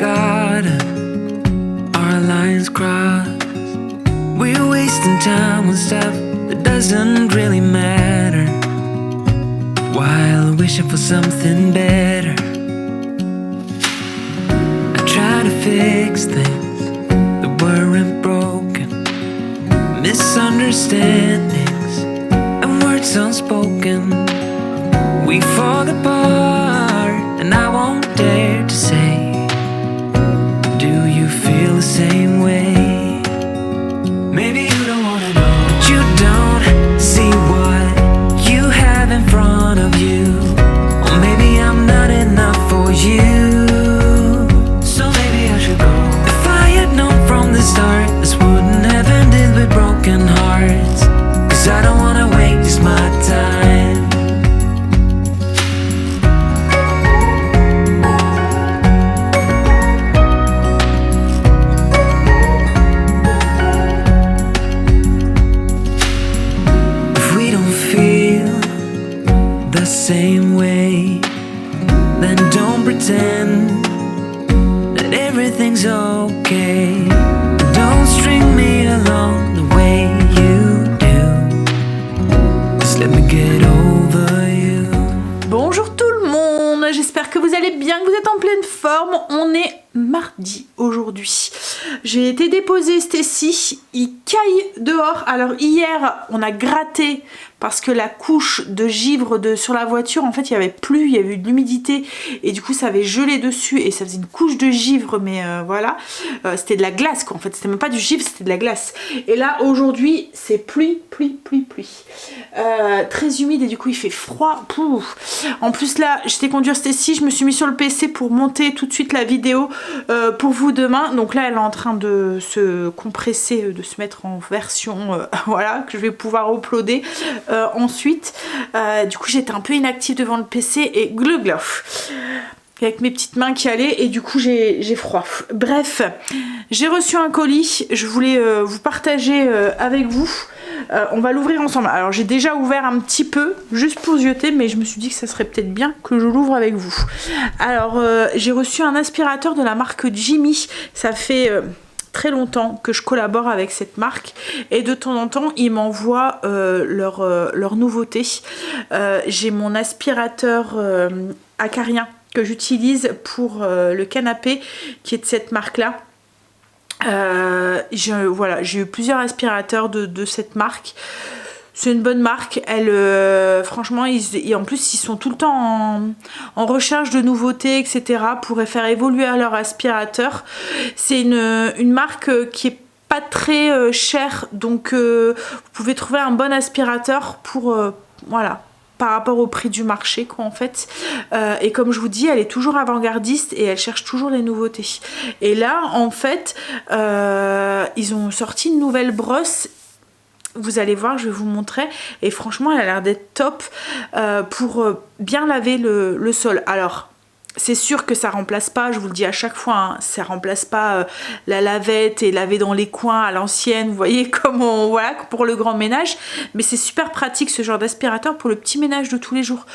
forgotten our lines crossed. We're wasting time on stuff that doesn't really matter, while wishing for something better. I try to fix things that weren't broken, misunderstandings and words unspoken. We fall apart and I won't dare to say, do you feel the same way? Maybe you don't wanna know, but you don't see what you have in front of you. Or maybe I'm not enough for you, so maybe I should go. If I had known from the start, this wouldn't have ended with broken hearts. Cause I don't wanna waste my time. Same way, then don't pretend that everything's okay. Don't string me along the way you do. Just let me get over you. Bonjour tout le monde, j'espère que vous allez bien, que vous êtes en pleine forme. On est mardi aujourd'hui. J'ai été déposer Stacy, il caille dehors. Alors hier on a gratté parce que la couche de givre sur la voiture, en fait il y avait plu, il y avait eu de l'humidité et du coup ça avait gelé dessus et ça faisait une couche de givre, mais voilà, c'était de la glace quoi, en fait c'était même pas du givre, c'était de la glace. Et là aujourd'hui c'est pluie, très humide et du coup il fait froid. Pouf. En plus là j'étais conduire Stacy, je me suis mis sur le PC pour monter tout de suite la vidéo pour vous demain. Donc là elle est en train de se compresser, de se mettre en version voilà, que je vais pouvoir uploader ensuite. Du coup j'étais un peu inactive devant le PC et gluglof avec mes petites mains qui allaient et du coup j'ai froid. Bref, j'ai reçu un colis, je voulais vous partager avec vous. On va l'ouvrir ensemble. Alors j'ai déjà ouvert un petit peu juste pour zioter, mais je me suis dit que ça serait peut-être bien que je l'ouvre avec vous. Alors j'ai reçu un aspirateur de la marque Jimmy. Ça fait très longtemps que je collabore avec cette marque et de temps en temps ils m'envoient leurs nouveautés. J'ai mon aspirateur acarien que j'utilise pour le canapé qui est de cette marque là. Voilà, j'ai eu plusieurs aspirateurs de cette marque. C'est une bonne marque. Franchement, en plus, ils sont tout le temps en recherche de nouveautés, etc. pour faire évoluer leur aspirateur. C'est une marque qui est pas très chère, donc vous pouvez trouver un bon aspirateur pour voilà, par rapport au prix du marché quoi en fait. Et comme je vous dis, elle est toujours avant-gardiste et elle cherche toujours les nouveautés. Et là en fait ils ont sorti une nouvelle brosse. Vous allez voir, je vais vous montrer. Et franchement, elle a l'air d'être top pour bien laver le sol. Alors, c'est sûr que ça remplace pas, je vous le dis à chaque fois, hein, ça remplace pas la lavette et laver dans les coins à l'ancienne, vous voyez, comme voilà, pour le grand ménage. Mais c'est super pratique ce genre d'aspirateur pour le petit ménage de tous les jours.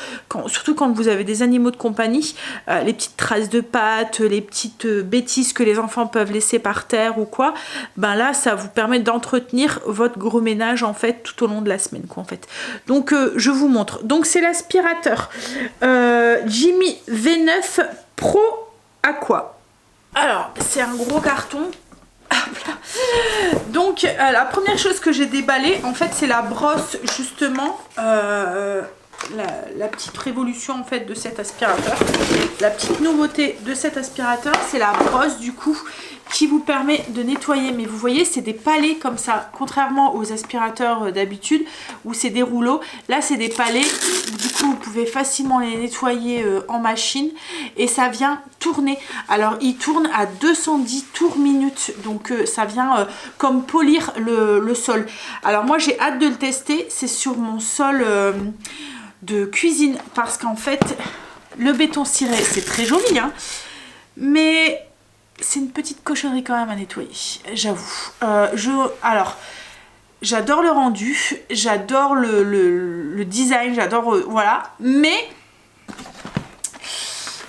Surtout quand vous avez des animaux de compagnie, les petites traces de pâtes, les petites bêtises que les enfants peuvent laisser par terre ou quoi, ben là ça vous permet d'entretenir votre gros ménage en fait tout au long de la semaine quoi en fait. Donc je vous montre. Donc c'est l'aspirateur Jimmy V9 Pro Aqua. Alors c'est un gros carton. Donc la première chose que j'ai déballée en fait c'est la brosse justement, la petite révolution en fait de cet aspirateur. La petite nouveauté de cet aspirateur c'est la brosse du coup qui vous permet de nettoyer. Mais vous voyez c'est des palets comme ça, contrairement aux aspirateurs d'habitude où c'est des rouleaux. Là c'est des palets, du coup vous pouvez facilement les nettoyer en machine et ça vient tourner. Alors il tourne à 210 tours minute, donc ça vient comme polir le sol. Alors moi j'ai hâte de le tester, c'est sur mon sol de cuisine parce qu'en fait le béton ciré c'est très joli hein, mais c'est une petite cochonnerie quand même à nettoyer, j'avoue. Alors j'adore le rendu, j'adore le design, j'adore voilà, mais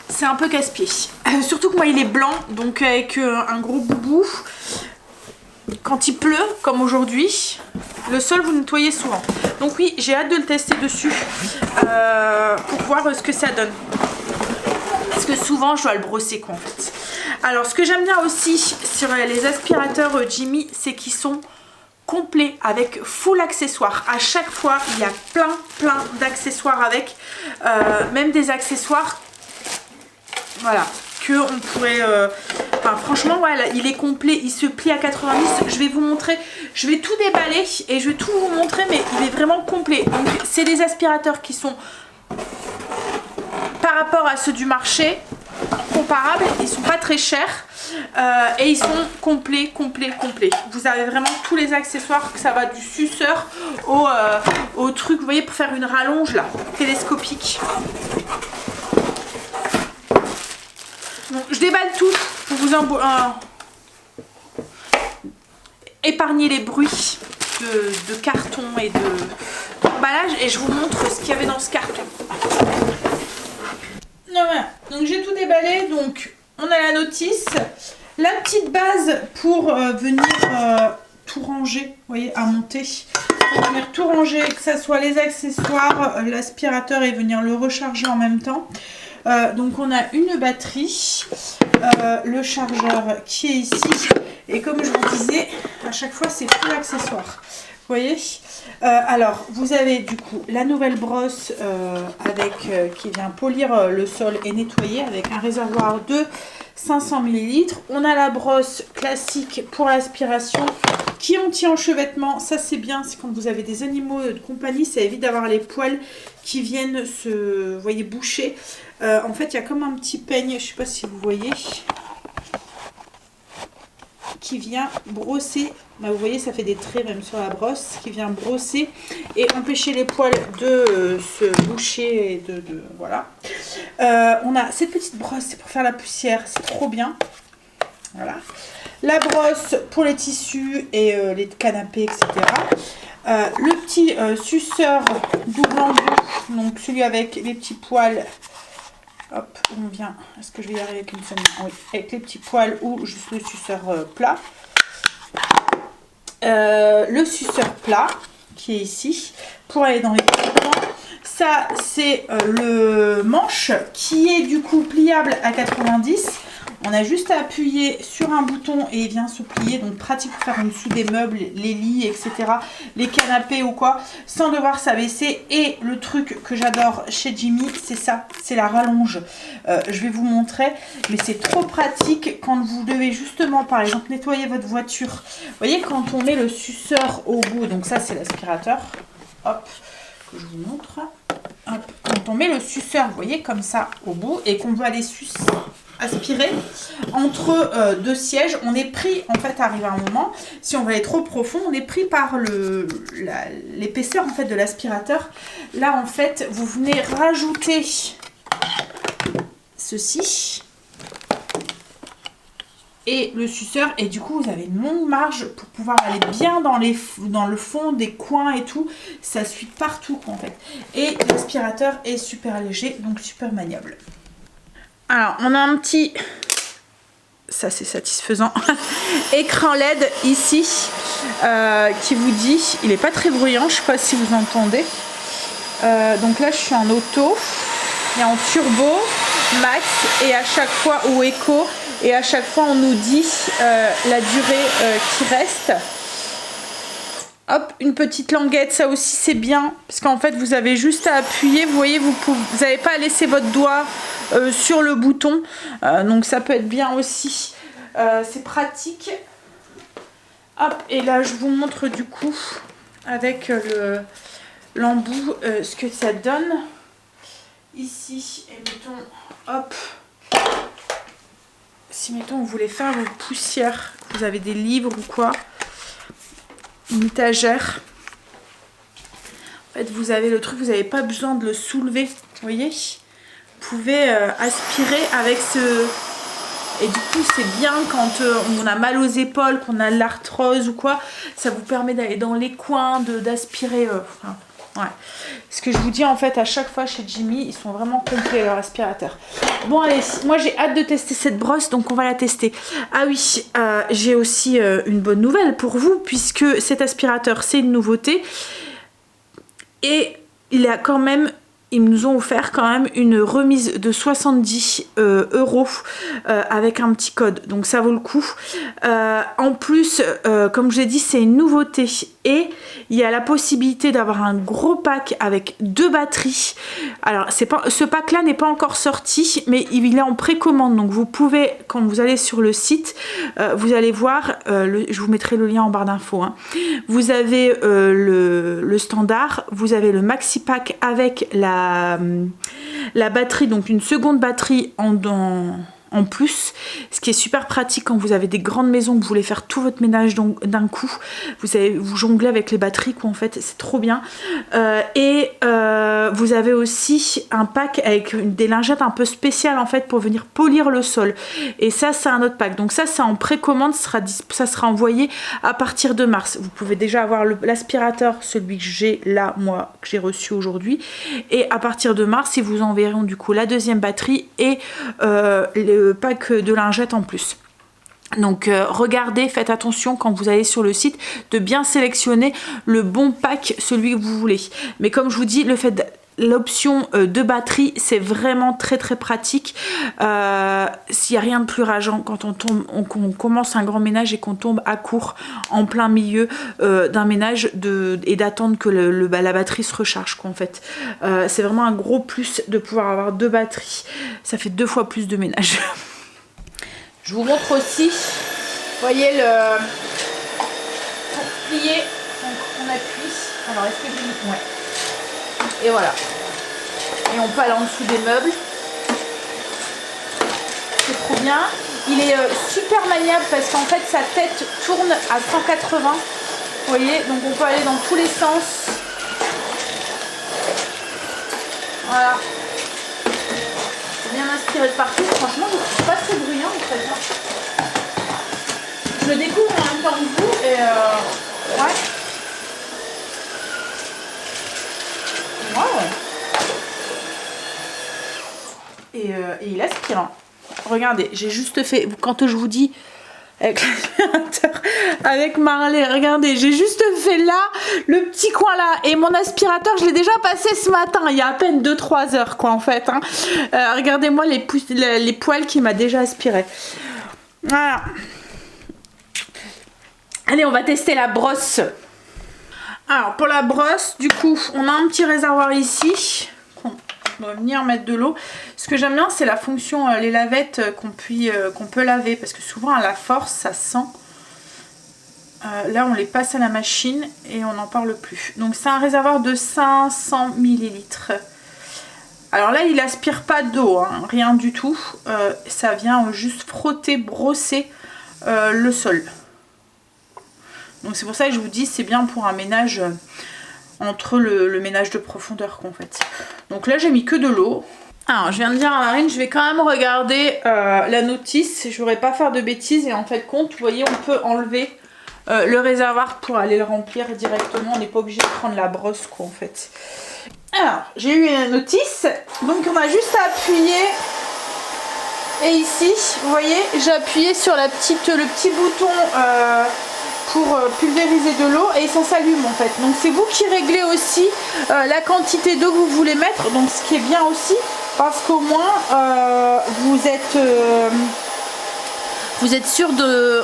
c'est un peu casse-pied. Surtout que moi il est blanc, donc avec un gros boubou. Quand il pleut, comme aujourd'hui, le sol vous nettoyez souvent. Donc oui, j'ai hâte de le tester dessus pour voir ce que ça donne. Parce que souvent je dois le brosser quoi en fait. Alors ce que j'aime bien aussi sur les aspirateurs Jimmy, c'est qu'ils sont complets avec full accessoires. À chaque fois il y a plein d'accessoires avec, même des accessoires, voilà, que on pourrait enfin franchement voilà, il est complet, il se plie à 90. Je vais vous montrer, je vais tout déballer et je vais tout vous montrer, mais il est vraiment complet. Donc c'est des aspirateurs qui sont par rapport à ceux du marché comparables, ils sont pas très chers et ils sont complets. Vous avez vraiment tous les accessoires, que ça va du suceur au truc, vous voyez, pour faire une rallonge là, télescopique. Donc, je déballe tout pour vous épargner les bruits de carton et d'emballage, et je vous montre ce qu'il y avait dans ce carton. Voilà. Donc j'ai tout déballé, donc on a la notice, la petite base pour venir tout ranger, vous voyez, à monter. Pour venir tout ranger, que ce soit les accessoires, l'aspirateur et venir le recharger en même temps. Donc on a une batterie, le chargeur qui est ici, et comme je vous disais, à chaque fois c'est tout l'accessoire. Vous voyez, alors vous avez du coup la nouvelle brosse qui vient polir le sol et nettoyer avec un réservoir de 500 ml. On a la brosse classique pour l'aspiration qui est anti-enchevêtrement. Ça c'est bien, c'est quand vous avez des animaux de compagnie, ça évite d'avoir les poils qui viennent se, vous voyez, boucher. En fait il y a comme un petit peigne, je ne sais pas si vous voyez, qui vient brosser. Là, vous voyez, ça fait des traits même sur la brosse, qui vient brosser et empêcher les poils de se boucher et voilà. On a cette petite brosse, c'est pour faire la poussière, c'est trop bien. Voilà. La brosse pour les tissus et les canapés, etc. Le petit suceur double embout, donc celui avec les petits poils. Hop, on vient. Est-ce que je vais y arriver avec une seule main? Oui, avec les petits poils ou juste le suceur plat. Le suceur plat qui est ici pour aller dans les coins. Ça c'est le manche qui est du coup pliable à 90. On a juste à appuyer sur un bouton et il vient se plier, donc pratique pour faire en dessous des meubles, les lits, etc., les canapés ou quoi, sans devoir s'abaisser. Et le truc que j'adore chez Jimmy, c'est ça, c'est la rallonge. Je vais vous montrer, mais c'est trop pratique quand vous devez justement, par exemple, nettoyer votre voiture. Vous voyez, quand on met le suceur au bout, donc ça c'est l'aspirateur, hop, que je vous montre. Hop. Quand on met le suceur, vous voyez, comme ça au bout, et qu'on veut aller aspirer entre deux sièges, on est pris, en fait, arrivé à un moment, si on va aller trop profond, on est pris par l'épaisseur en fait de l'aspirateur. Là, en fait, vous venez rajouter ceci et le suceur, et du coup vous avez une longue marge pour pouvoir aller bien dans le fond des coins et tout. Ça suit partout en fait, et l'aspirateur est super léger, donc super maniable. Alors on a un petit, ça c'est satisfaisant, écran LED ici qui vous dit, il est pas très bruyant, je sais pas si vous entendez. Donc là je suis en auto et en turbo max, et à chaque fois, ou éco, et à chaque fois on nous dit la durée qui reste. Hop, une petite languette, ça aussi c'est bien, parce qu'en fait vous avez juste à appuyer, vous voyez, vous n'avez pas à laisser votre doigt sur le bouton, donc ça peut être bien aussi, c'est pratique. Hop, et là je vous montre du coup avec l'embout ce que ça donne ici. Et mettons, hop, si mettons vous voulez faire vos poussières, vous avez des livres ou quoi, une étagère, en fait vous avez le truc, vous n'avez pas besoin de le soulever, vous voyez, vous pouvez aspirer avec ce, et du coup c'est bien quand on a mal aux épaules, qu'on a l'arthrose ou quoi, ça vous permet d'aller dans les coins, d'aspirer, enfin, Ouais. Ce que je vous dis en fait à chaque fois chez Jimmy, ils sont vraiment complets leurs aspirateurs. Bon allez, moi j'ai hâte de tester cette brosse, donc on va la tester. Ah oui, j'ai aussi une bonne nouvelle pour vous, puisque cet aspirateur c'est une nouveauté. Et il a quand même... Ils nous ont offert quand même une remise de 70 € avec un petit code, donc ça vaut le coup. En plus, comme je l'ai dit, c'est une nouveauté et il y a la possibilité d'avoir un gros pack avec 2 batteries. Alors, ce pack-là n'est pas encore sorti, mais il est en précommande, donc vous pouvez, quand vous allez sur le site, vous allez voir, je vous mettrai le lien en barre d'infos. Hein. Vous avez le standard, vous avez le maxi pack avec la batterie, donc une seconde batterie en plus, ce qui est super pratique quand vous avez des grandes maisons, que vous voulez faire tout votre ménage d'un coup, vous jonglez avec les batteries quoi, en fait, c'est trop bien. Vous avez aussi un pack avec des lingettes un peu spéciales en fait pour venir polir le sol, et ça c'est un autre pack, donc ça c'est en précommande, ça sera envoyé à partir de mars. Vous pouvez déjà avoir l'aspirateur, celui que j'ai là, moi, que j'ai reçu aujourd'hui, et à partir de mars ils vous enverront du coup la deuxième batterie et le pack de lingettes en plus. Donc regardez, faites attention quand vous allez sur le site de bien sélectionner le bon pack, celui que vous voulez. Mais comme je vous dis, le fait l'option de batterie, c'est vraiment très très pratique. S'il n'y a rien de plus rageant quand on commence un grand ménage et qu'on tombe à court en plein milieu d'un ménage et d'attendre que la batterie se recharge quoi, en fait. C'est vraiment un gros plus de pouvoir avoir 2 batteries. Ça fait 2 fois plus de ménage. Je vous montre aussi, vous voyez pour plier, donc on appuie. Alors est-ce que j'ai... Ouais. Et voilà. Et on peut aller en dessous des meubles. C'est trop bien. Il est super maniable parce qu'en fait sa tête tourne à 180. Vous voyez, donc on peut aller dans tous les sens. Voilà. Bien inspiré de partout. Franchement, je ne trouve pas très bruyant en fait. Je le découvre en même temps que vous et ouais. Wow. Et il aspire. Hein. Regardez, j'ai juste fait, quand je vous dis avec l'aspirateur, avec Marley, regardez, j'ai juste fait là, le petit coin là, et mon aspirateur, je l'ai déjà passé ce matin, il y a à peine 2-3 heures quoi en fait. Hein. Regardez-moi les poils qu'il m'a déjà aspiré. Voilà. Allez, on va tester la brosse. Alors pour la brosse, du coup, on a un petit réservoir ici. On va venir mettre de l'eau. Ce que j'aime bien, c'est la fonction les lavettes qu'on peut laver, parce que souvent à la force ça sent. Là on les passe à la machine et on n'en parle plus. Donc c'est un réservoir de 500 ml. Alors là il aspire pas d'eau, hein, rien du tout. Ça vient juste frotter, brosser le sol. Donc c'est pour ça que je vous dis, c'est bien pour un ménage entre le ménage de profondeur qu'en fait. Donc là j'ai mis que de l'eau. Alors je viens de dire à Marine, je vais quand même regarder la notice, je voudrais pas faire de bêtises, et en fait compte, vous voyez, on peut enlever le réservoir pour aller le remplir directement, on n'est pas obligé de prendre la brosse quoi en fait. Alors j'ai eu une notice, donc on a juste à appuyer, et ici vous voyez j'ai appuyé sur le petit bouton pour pulvériser de l'eau et ça s'allume en fait. Donc c'est vous qui réglez aussi la quantité d'eau que vous voulez mettre, donc ce qui est bien aussi parce qu'au moins vous êtes sûr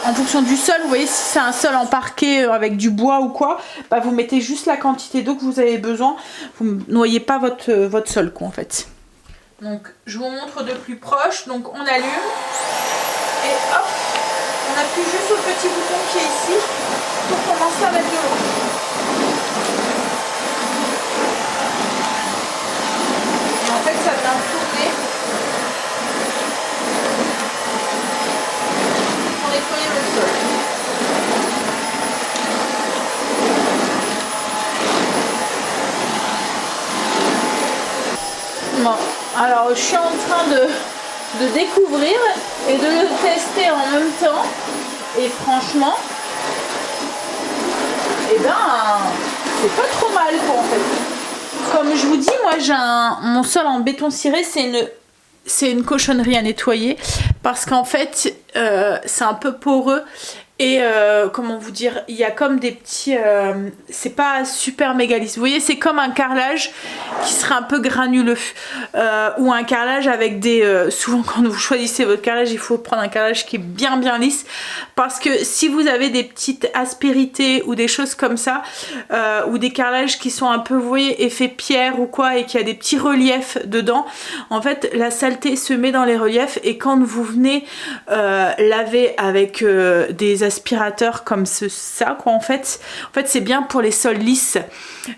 en fonction du sol, vous voyez si c'est un sol en parquet avec du bois ou quoi, bah vous mettez juste la quantité d'eau que vous avez besoin, vous ne noyez pas votre sol quoi en fait. Donc je vous montre de plus proche, donc on allume et hop, on appuie juste sur le petit bouton qui est ici pour commencer à mettre de l'eau. Et en fait ça vient tourner pour nettoyer le sol. Bon, alors je suis en train de découvrir et de le tester en même temps, et franchement eh ben c'est pas trop mal quoi en fait. Comme je vous dis, moi j'ai mon sol en béton ciré, c'est une cochonnerie à nettoyer parce qu'en fait c'est un peu poreux et comment vous dire, il y a comme des petits c'est pas super méga lisse, vous voyez, c'est comme un carrelage qui serait un peu granuleux ou un carrelage avec des souvent quand vous choisissez votre carrelage, il faut prendre un carrelage qui est bien lisse parce que si vous avez des petites aspérités ou des choses comme ça ou des carrelages qui sont un peu, vous voyez, effet pierre ou quoi et qu'il y a des petits reliefs dedans, en fait la saleté se met dans les reliefs et quand vous venez laver avec des aspirateurs comme ça quoi, en fait c'est bien pour les sols lisses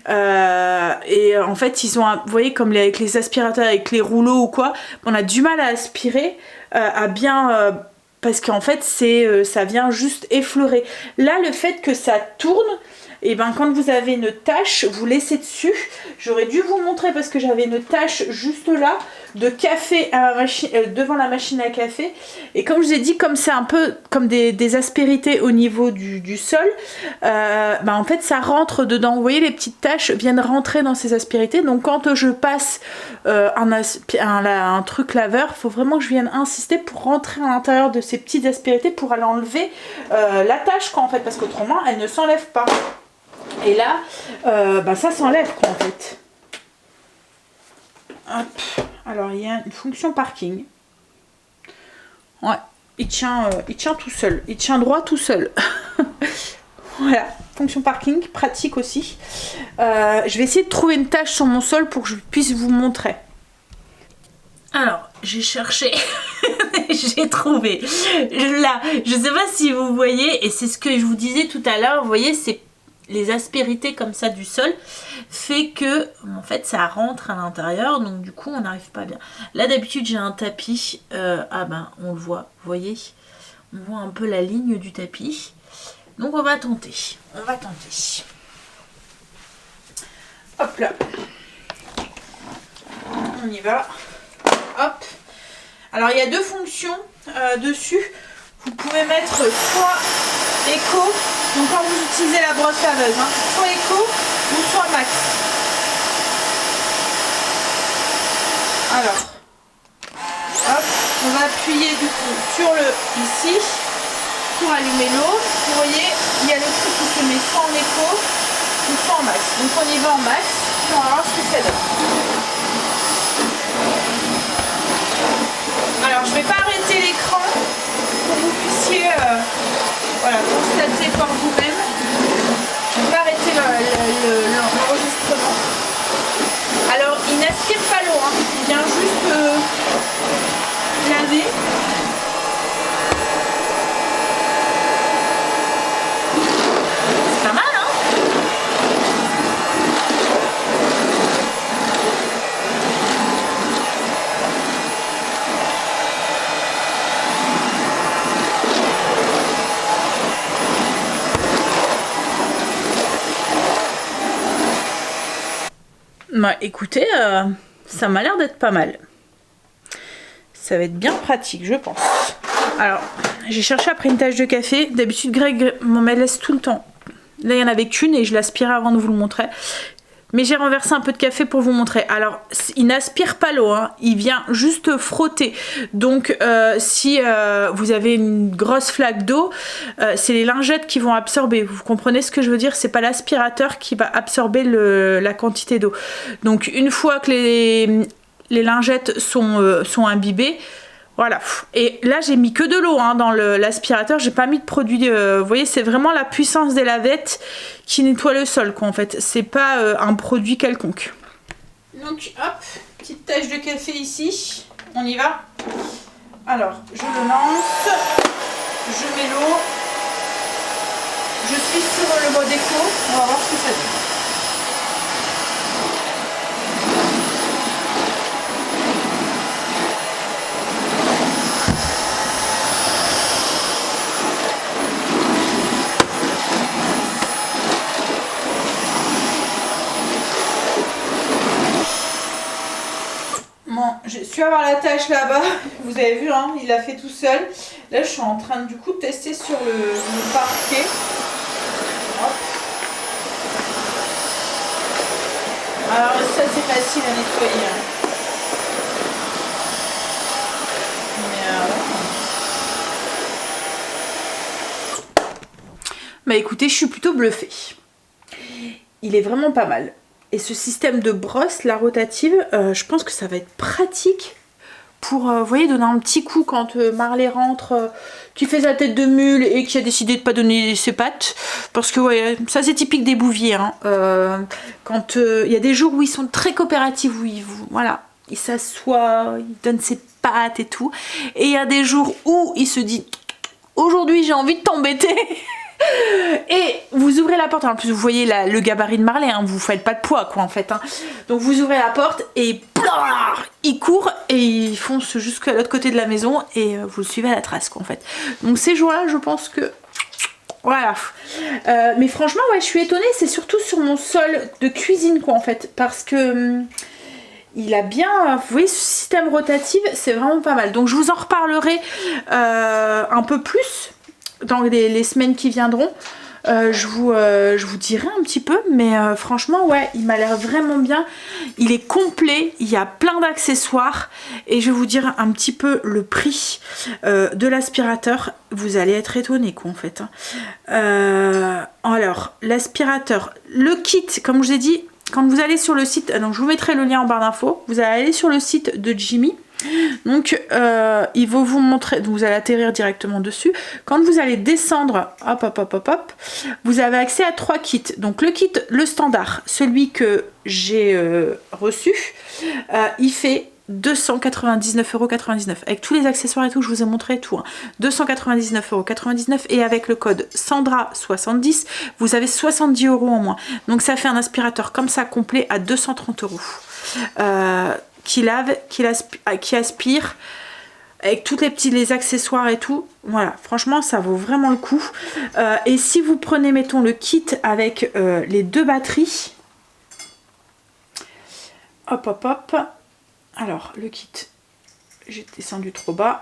et en fait ils ont vous voyez comme avec les aspirateurs avec les rouleaux ou quoi, on a du mal à aspirer à bien parce qu'en fait ça vient juste effleurer. Là le fait que ça tourne, et ben quand vous avez une tache, vous laissez dessus. J'aurais dû vous montrer parce que j'avais une tache juste là de café à ma machine, devant la machine à café. Et comme je vous ai dit, comme c'est un peu comme des aspérités au niveau du sol, en fait ça rentre dedans. Vous voyez, les petites taches viennent rentrer dans ces aspérités. Donc quand je passe un truc laveur, il faut vraiment que je vienne insister pour rentrer à l'intérieur de ces petites aspérités pour aller enlever la tache quoi, en fait, parce qu'autrement elle ne s'enlève pas. Et là, ça s'enlève quoi en fait. Hop. Alors il y a une fonction parking. Ouais, il tient tout seul. Il tient droit tout seul. Voilà, fonction parking, pratique aussi. Je vais essayer de trouver une tache sur mon sol pour que je puisse vous montrer. Alors, j'ai cherché, j'ai trouvé. Là, je sais pas si vous voyez, et c'est ce que je vous disais tout à l'heure, vous voyez, c'est les aspérités comme ça du sol fait que en fait ça rentre à l'intérieur, donc du coup on n'arrive pas bien. Là d'habitude j'ai un tapis, on le voit, vous voyez, on voit un peu la ligne du tapis, donc on va tenter, hop là, on y va, hop. Alors il y a deux fonctions dessus. Vous pouvez mettre soit éco, donc quand vous utilisez la brosse laveuse, soit éco ou soit max. Alors, hop, on va appuyer du coup sur le ici pour allumer l'eau. Vous voyez, il y a le truc qui se met soit en éco ou soit en max. Donc on y va en max, on va voir ce que ça donne. Alors je ne vais pas arrêter l'écran pour que vous puissiez constater par vous-même. Je ne vais pas arrêter l'enregistrement. Alors il n'aspire pas l'eau, il vient juste laver. C'est pas mal, écoutez, ça m'a l'air d'être pas mal. Ça va être bien pratique, je pense. Alors, j'ai cherché après une tache de café. D'habitude, Greg m'en laisse tout le temps. Là, il n'y en avait qu'une et je l'aspirais avant de vous le montrer. Mais j'ai renversé un peu de café pour vous montrer. Alors, il n'aspire pas l'eau, il vient juste frotter. Donc, si vous avez une grosse flaque d'eau, c'est les lingettes qui vont absorber. Vous comprenez ce que je veux dire? C'est pas l'aspirateur qui va absorber la quantité d'eau. Donc, une fois que les lingettes sont imbibées, voilà. Et là, j'ai mis que de l'eau dans l'aspirateur. J'ai pas mis de produit. Vous voyez, c'est vraiment la puissance des lavettes qui nettoie le sol, quoi, en fait. C'est pas un produit quelconque. Donc, hop, petite tache de café ici. On y va. Alors, je le lance. Je mets l'eau. Je suis sur le mode éco. On va voir ce que ça donne. Je suis avoir la tâche là-bas, vous avez vu, il l'a fait tout seul. Là, je suis en train du coup de tester sur le parquet. Hop. Alors ça c'est facile à nettoyer. Hein. Bah écoutez, je suis plutôt bluffée. Il est vraiment pas mal. Et ce système de brosse, la rotative, je pense que ça va être pratique pour, vous voyez, donner un petit coup quand Marley rentre, qui fait sa tête de mule et qui a décidé de pas donner ses pattes. Parce que, ouais, ça c'est typique des bouviers. Hein. Quand il y a des jours où ils sont très coopératifs, où voilà, il s'assoit, il donne ses pattes et tout. Et il y a des jours où il se dit, aujourd'hui j'ai envie de t'embêter. Et vous ouvrez la porte, en plus vous voyez le gabarit de Marley, hein, vous faites pas de poids quoi en fait. Hein. Donc vous ouvrez la porte et il court et il fonce jusqu'à l'autre côté de la maison et vous le suivez à la trace quoi en fait. Donc ces jours-là je pense que... Voilà. Mais franchement ouais je suis étonnée, c'est surtout sur mon sol de cuisine quoi en fait. Parce que... il a bien, vous voyez ce système rotatif c'est vraiment pas mal. Donc je vous en reparlerai un peu plus dans les semaines qui viendront. Je vous dirai un petit peu, mais franchement ouais il m'a l'air vraiment bien, il est complet, il y a plein d'accessoires et je vais vous dire un petit peu le prix de l'aspirateur, vous allez être étonnés quoi en fait. Alors l'aspirateur, le kit comme je vous ai dit, quand vous allez sur le site, donc je vous mettrai le lien en barre d'infos, vous allez aller sur le site de Jimmy. Donc il va vous montrer, vous allez atterrir directement dessus. Quand vous allez descendre, hop, vous avez accès à 3 kits. Donc le kit, le standard, celui que j'ai reçu, il fait 299,99 € avec tous les accessoires et tout, je vous ai montré tout. Hein. 299,99 € et avec le code Sandra70, vous avez 70 € en moins. Donc ça fait un aspirateur comme ça complet à 230 €. Qui lave, qui aspire, avec tous les accessoires et tout. Voilà, franchement ça vaut vraiment le coup. Et si vous prenez mettons le kit avec les 2 batteries, hop, alors le kit, j'ai descendu trop bas.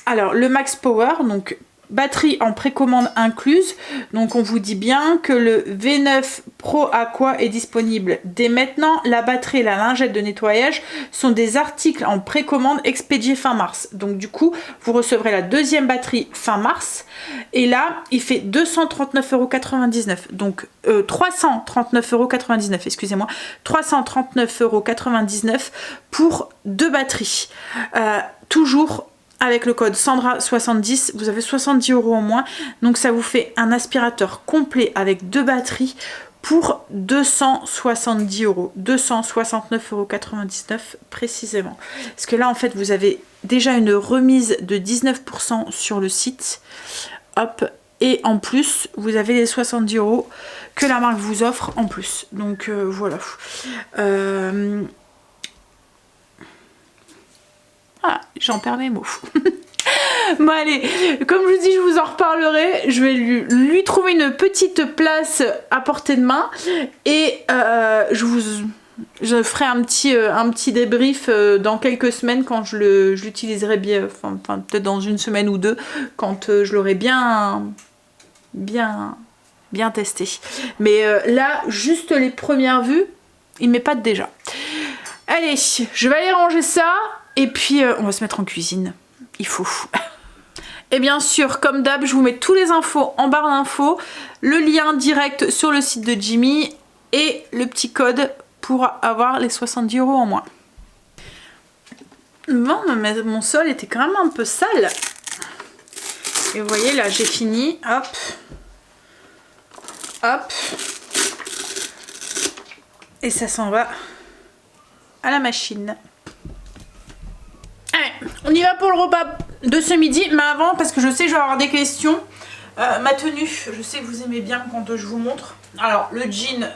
Alors le Max Power, donc batterie en précommande incluse, donc on vous dit bien que le V9 Pro Aqua est disponible dès maintenant. La batterie et la lingette de nettoyage sont des articles en précommande expédiés fin mars. Donc du coup, vous recevrez la 2e batterie fin mars. Et là, il fait 239,99 €. Donc 339,99 €, excusez-moi. 339,99 € pour 2 batteries. Toujours avec le code Sandra70, vous avez 70 € en moins. Donc ça vous fait un aspirateur complet avec 2 batteries pour 270 €. 269,99 € précisément. Parce que là en fait vous avez déjà une remise de 19% sur le site. Hop. Et en plus vous avez les 70 € que la marque vous offre en plus. Donc voilà. Ah, j'en perds mes mots. Bon allez, comme je vous dis, je vous en reparlerai. Je vais lui trouver une petite place à portée de main. Et je ferai un petit débrief dans quelques semaines quand je l'utiliserai bien. Enfin peut-être dans une semaine ou 2. Quand je l'aurai bien testé. Mais là, juste les premières vues, il m'épate déjà. Allez, je vais aller ranger ça. Et puis on va se mettre en cuisine, il faut. Et bien sûr, comme d'hab, je vous mets tous les infos en barre d'infos, le lien direct sur le site de Jimmy et le petit code pour avoir les 70 € en moins. Bon, mais mon sol était quand même un peu sale. Et vous voyez, là j'ai fini, hop, hop. Et ça s'en va à la machine. Allez, on y va pour le repas de ce midi, mais avant, parce que je sais que je vais avoir des questions, ma tenue, je sais que vous aimez bien quand je vous montre. Alors, le jean,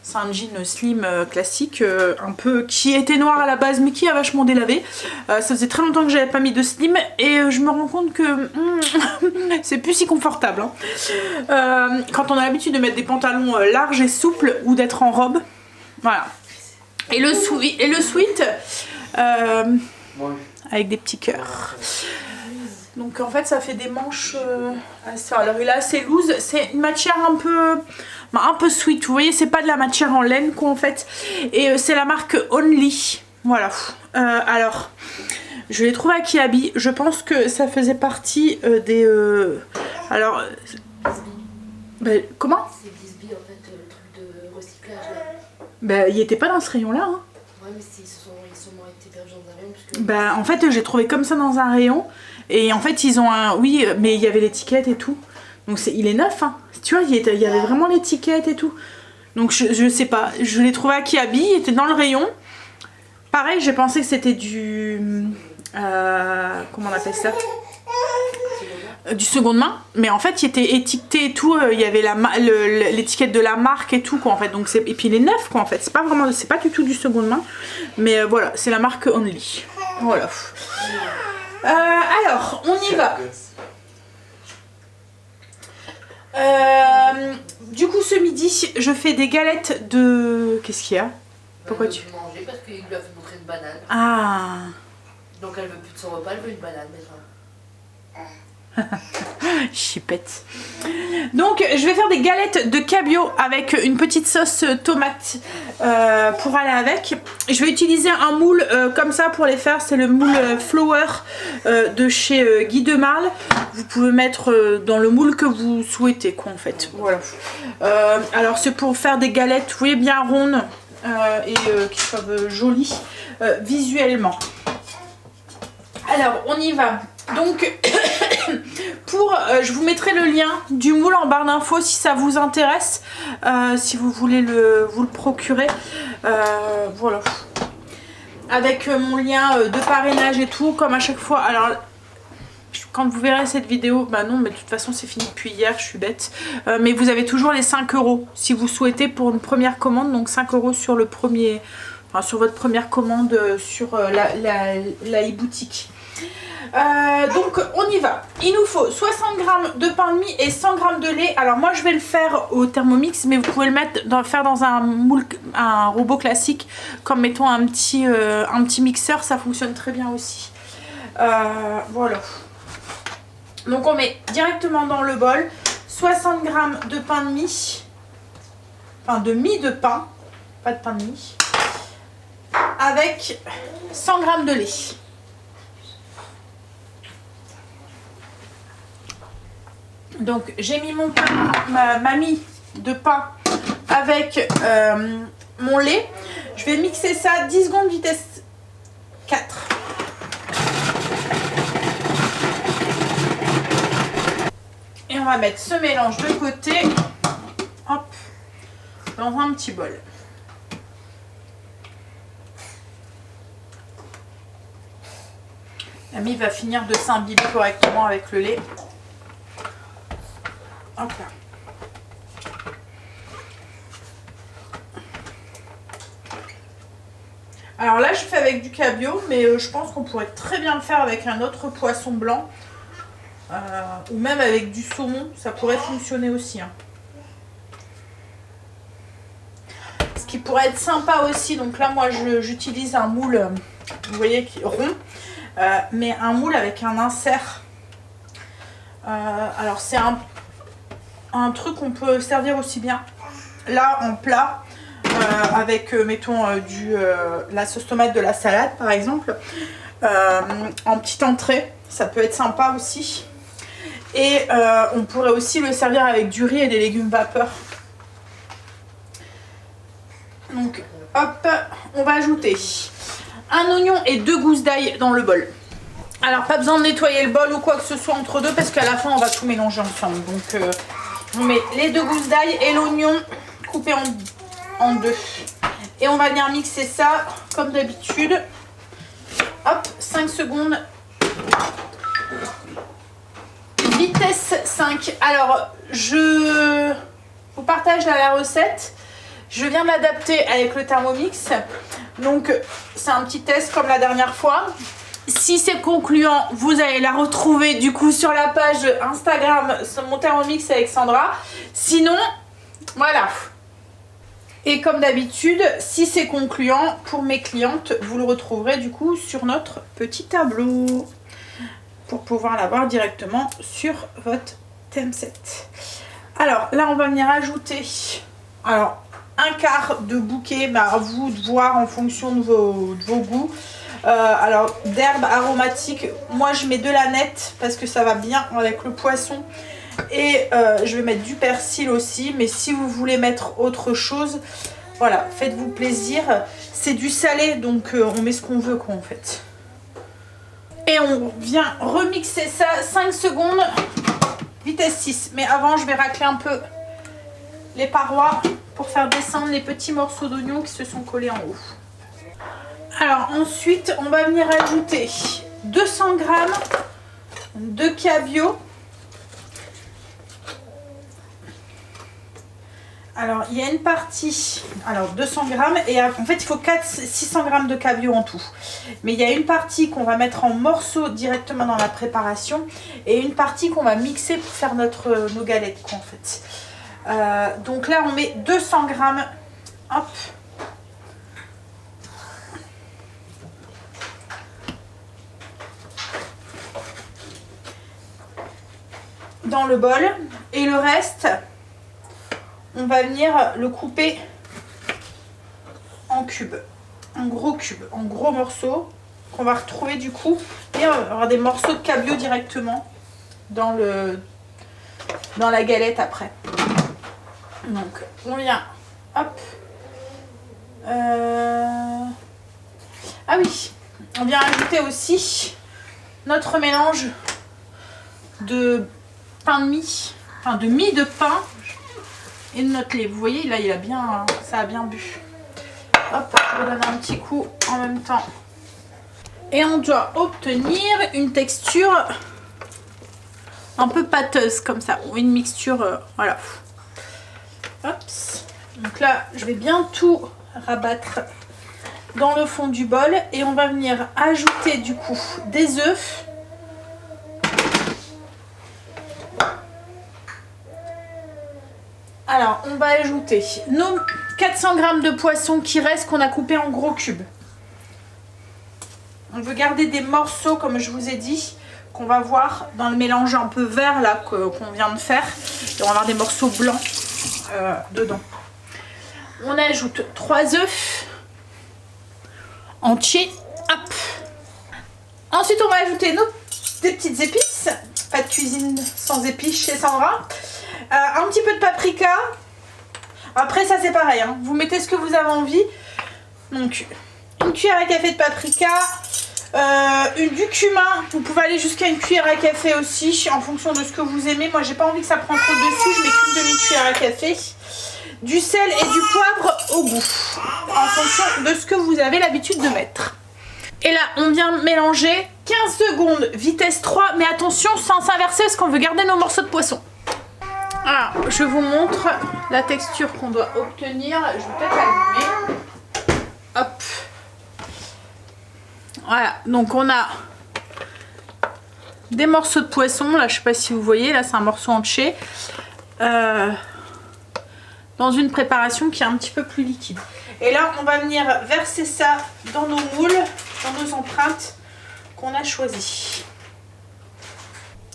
c'est un jean slim classique, un peu qui était noir à la base, mais qui a vachement délavé. Ça faisait très longtemps que j'avais pas mis de slim, et je me rends compte que c'est plus si confortable. Hein. Quand on a l'habitude de mettre des pantalons larges et souples, ou d'être en robe, voilà. Et le sweat... avec des petits cœurs. Donc en fait ça fait des manches assez... Alors il est assez loose, c'est une matière un peu sweet, vous voyez, c'est pas de la matière en laine quoi en fait. Et c'est la marque Only, voilà. Alors je l'ai trouvé à Kiabi, je pense que ça faisait partie des... Alors... comment? C'est Bisbee en fait, le truc de recyclage là. Il était pas dans ce rayon là hein. Ouais mais ils sont été perdus dans un rayon parce que... En fait j'ai trouvé comme ça dans un rayon. Et en fait ils ont un... Oui mais il y avait l'étiquette et tout. Donc il est neuf hein. Tu vois il y avait vraiment l'étiquette et tout. Donc je sais pas. Je l'ai trouvé à Kiabi, il était dans le rayon. Pareil j'ai pensé que c'était du... comment on appelle ça? Du seconde main, mais en fait il était étiqueté et tout, il y avait l'étiquette de la marque et tout quoi en fait, donc et puis il est neuf quoi en fait, c'est pas du tout du seconde main, mais voilà, c'est la marque Only. Voilà. Alors on y va. Du coup ce midi je fais des galettes de... Qu'est-ce qu'il y a? Pourquoi tu... manger parce qu'il lui a fait montrer une banane. Ah. Donc elle veut plus de son repas, elle veut une banane maintenant. Chipette. Donc je vais faire des galettes de cabillaud avec une petite sauce tomate pour aller avec. Je vais utiliser un moule comme ça pour les faire, c'est le moule Flower de chez Guy de Marle. Vous pouvez mettre dans le moule que vous souhaitez quoi en fait. Voilà. Alors c'est pour faire des galettes, vous voyez, bien rondes et qui soient jolies visuellement. Alors on y va. Donc je vous mettrai le lien du moule en barre d'infos si ça vous intéresse, si vous voulez vous le procurer. Voilà. Avec mon lien de parrainage et tout, comme à chaque fois. Alors quand vous verrez cette vidéo, non, mais de toute façon c'est fini depuis hier, je suis bête. Mais vous avez toujours les 5 € si vous souhaitez pour une première commande, donc 5 € sur le premier, enfin sur votre première commande sur la e-boutique. Donc on y va. Il nous faut 60 g de pain de mie et 100 g de lait. Alors moi je vais le faire au Thermomix, mais vous pouvez le faire dans un moule, un robot classique, comme mettons un petit mixeur, ça fonctionne très bien aussi. Voilà. Donc on met directement dans le bol 60 g de pain de mie, enfin de mie de pain, pas de pain de mie, avec 100 g de lait. Donc j'ai mis mon pain, ma mie de pain avec mon lait. Je vais mixer ça 10 secondes vitesse 4. Et on va mettre ce mélange de côté, hop, dans un petit bol. La mie va finir de s'imbiber correctement avec le lait. Hop là. Alors là je fais avec du cabillaud, mais je pense qu'on pourrait très bien le faire avec un autre poisson blanc ou même avec du saumon, ça pourrait fonctionner aussi hein. Ce qui pourrait être sympa aussi, donc là moi j'utilise un moule, vous voyez, qui est rond, mais un moule avec un insert. Alors c'est un truc qu'on peut servir aussi bien là en plat avec mettons la sauce tomate de la salade par exemple, en petite entrée, ça peut être sympa aussi. Et on pourrait aussi le servir avec du riz et des légumes vapeur. Donc hop, on va ajouter un oignon et 2 gousses d'ail dans le bol. Alors pas besoin de nettoyer le bol ou quoi que ce soit entre deux parce qu'à la fin on va tout mélanger ensemble. Donc on met les 2 gousses d'ail et l'oignon coupé en deux. Et on va venir mixer ça comme d'habitude. Hop, 5 secondes. Vitesse 5. Alors je vous partage là la recette. Je viens de l'adapter avec le Thermomix. Donc c'est un petit test comme la dernière fois. Si c'est concluant, vous allez la retrouver du coup sur la page Instagram, sur mon Thermomix avec Sandra. Sinon, voilà. Et comme d'habitude, si c'est concluant pour mes clientes, vous le retrouverez du coup sur notre petit tableau. pour pouvoir l'avoir directement sur votre thème set. Alors là on va venir ajouter un quart de bouquet, mais à vous de voir en fonction de vos goûts. Alors d'herbes aromatiques, moi je mets de l'aneth parce que ça va bien avec le poisson. Et je vais mettre du persil aussi, mais si vous voulez mettre autre chose, voilà, faites-vous plaisir. C'est du salé, donc on met ce qu'on veut quoi en fait. Et on vient remixer ça 5 secondes, vitesse 6. Mais avant je vais racler un peu les parois pour faire descendre les petits morceaux d'oignons qui se sont collés en haut. Alors ensuite on va venir ajouter 200 g de cabillaud. Alors il y a une partie, 200 g et en fait il faut 600 g de cabillaud en tout. Mais il y a une partie qu'on va mettre en morceaux directement dans la préparation et une partie qu'on va mixer pour faire nos galettes quoi, en fait. Donc là on met 200 g, hop. Dans le bol et le reste on va venir le couper en cubes, en gros morceaux qu'on va retrouver du coup et on va avoir des morceaux de cabillaud directement dans la galette après. Donc on vient, hop, ah oui, on vient ajouter aussi notre mélange de pain de mie, enfin de mie de pain et de notre lait. Vous voyez là ça a bien bu. Hop, je redonne un petit coup en même temps. Et on doit obtenir une texture un peu pâteuse comme ça, ou une mixture, voilà. Hop. Donc là je vais bien tout rabattre dans le fond du bol et on va venir ajouter du coup des œufs. Alors, on va ajouter nos 400 g de poisson qui reste, qu'on a coupé en gros cubes. On veut garder des morceaux, comme je vous ai dit, qu'on va voir dans le mélange un peu vert là qu'on vient de faire. Et on va avoir des morceaux blancs dedans. On ajoute 3 œufs entiers. Hop. Ensuite, on va ajouter des petites épices. Pas de cuisine sans épices chez Sandra. Un petit peu de paprika. Après ça c'est pareil, hein. Vous mettez ce que vous avez envie. Donc une cuillère à café de paprika, du cumin. Vous pouvez aller jusqu'à une cuillère à café aussi en fonction de ce que vous aimez. Moi j'ai pas envie que ça prenne trop dessus, je mets qu'une demi-cuillère à café. Du sel et du poivre au goût en fonction de ce que vous avez l'habitude de mettre. Et là on vient mélanger 15 secondes vitesse 3, mais attention sans s'inverser parce qu'on veut garder nos morceaux de poisson. Alors, je vous montre la texture qu'on doit obtenir. Je vais peut-être l'allumer. Hop. Voilà, donc on a des morceaux de poisson. Là, je ne sais pas si vous voyez, là c'est un morceau entier. Dans une préparation qui est un petit peu plus liquide. Et là, on va venir verser ça dans nos moules, dans nos empreintes qu'on a choisies.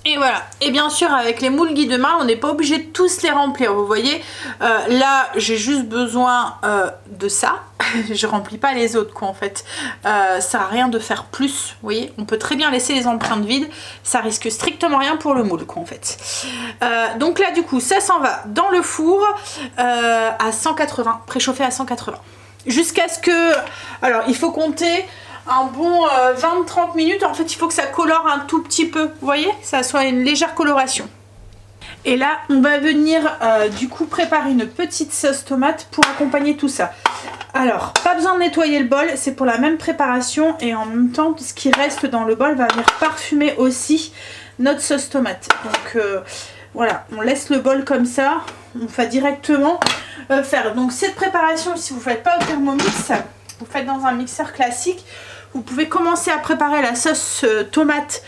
Et voilà, et bien sûr avec les moules Guy de Marle, on n'est pas obligé de tous les remplir, vous voyez. Là j'ai juste besoin de ça, je remplis pas les autres quoi en fait. Ça sert à rien de faire plus, vous voyez. On peut très bien laisser les empreintes vides, ça risque strictement rien pour le moule quoi en fait. Donc là du coup ça s'en va dans le four à 180, préchauffé à 180. Jusqu'à ce que, alors il faut compter un bon 20-30 minutes. En fait il faut que ça colore un tout petit peu, vous voyez, ça soit une légère coloration. Et là on va venir du coup préparer une petite sauce tomate pour accompagner tout ça. Alors pas besoin de nettoyer le bol, c'est pour la même préparation et en même temps ce qui reste dans le bol va venir parfumer aussi notre sauce tomate. Donc voilà, on laisse le bol comme ça, on va directement faire donc cette préparation. Si vous ne faites pas au Thermomix, vous faites dans un mixeur classique. Vous pouvez commencer à préparer la sauce tomate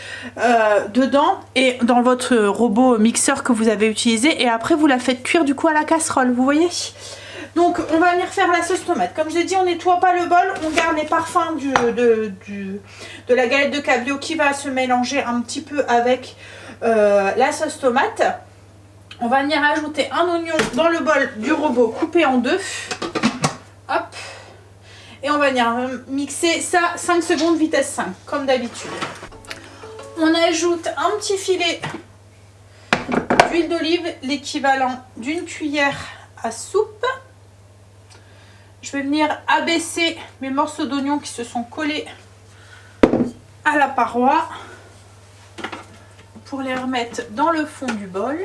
dedans et dans votre robot mixeur que vous avez utilisé, et après vous la faites cuire du coup à la casserole, vous voyez. Donc on va venir faire la sauce tomate. Comme je l'ai dit, on nettoie pas le bol, on garde les parfums de la galette de cabillaud qui va se mélanger un petit peu avec la sauce tomate. On va venir ajouter un oignon dans le bol du robot coupé en deux. Hop. Et on va venir mixer ça 5 secondes vitesse 5 comme d'habitude. On ajoute un petit filet d'huile d'olive, l'équivalent d'une cuillère à soupe. Je vais venir abaisser mes morceaux d'oignon qui se sont collés à la paroi pour les remettre dans le fond du bol.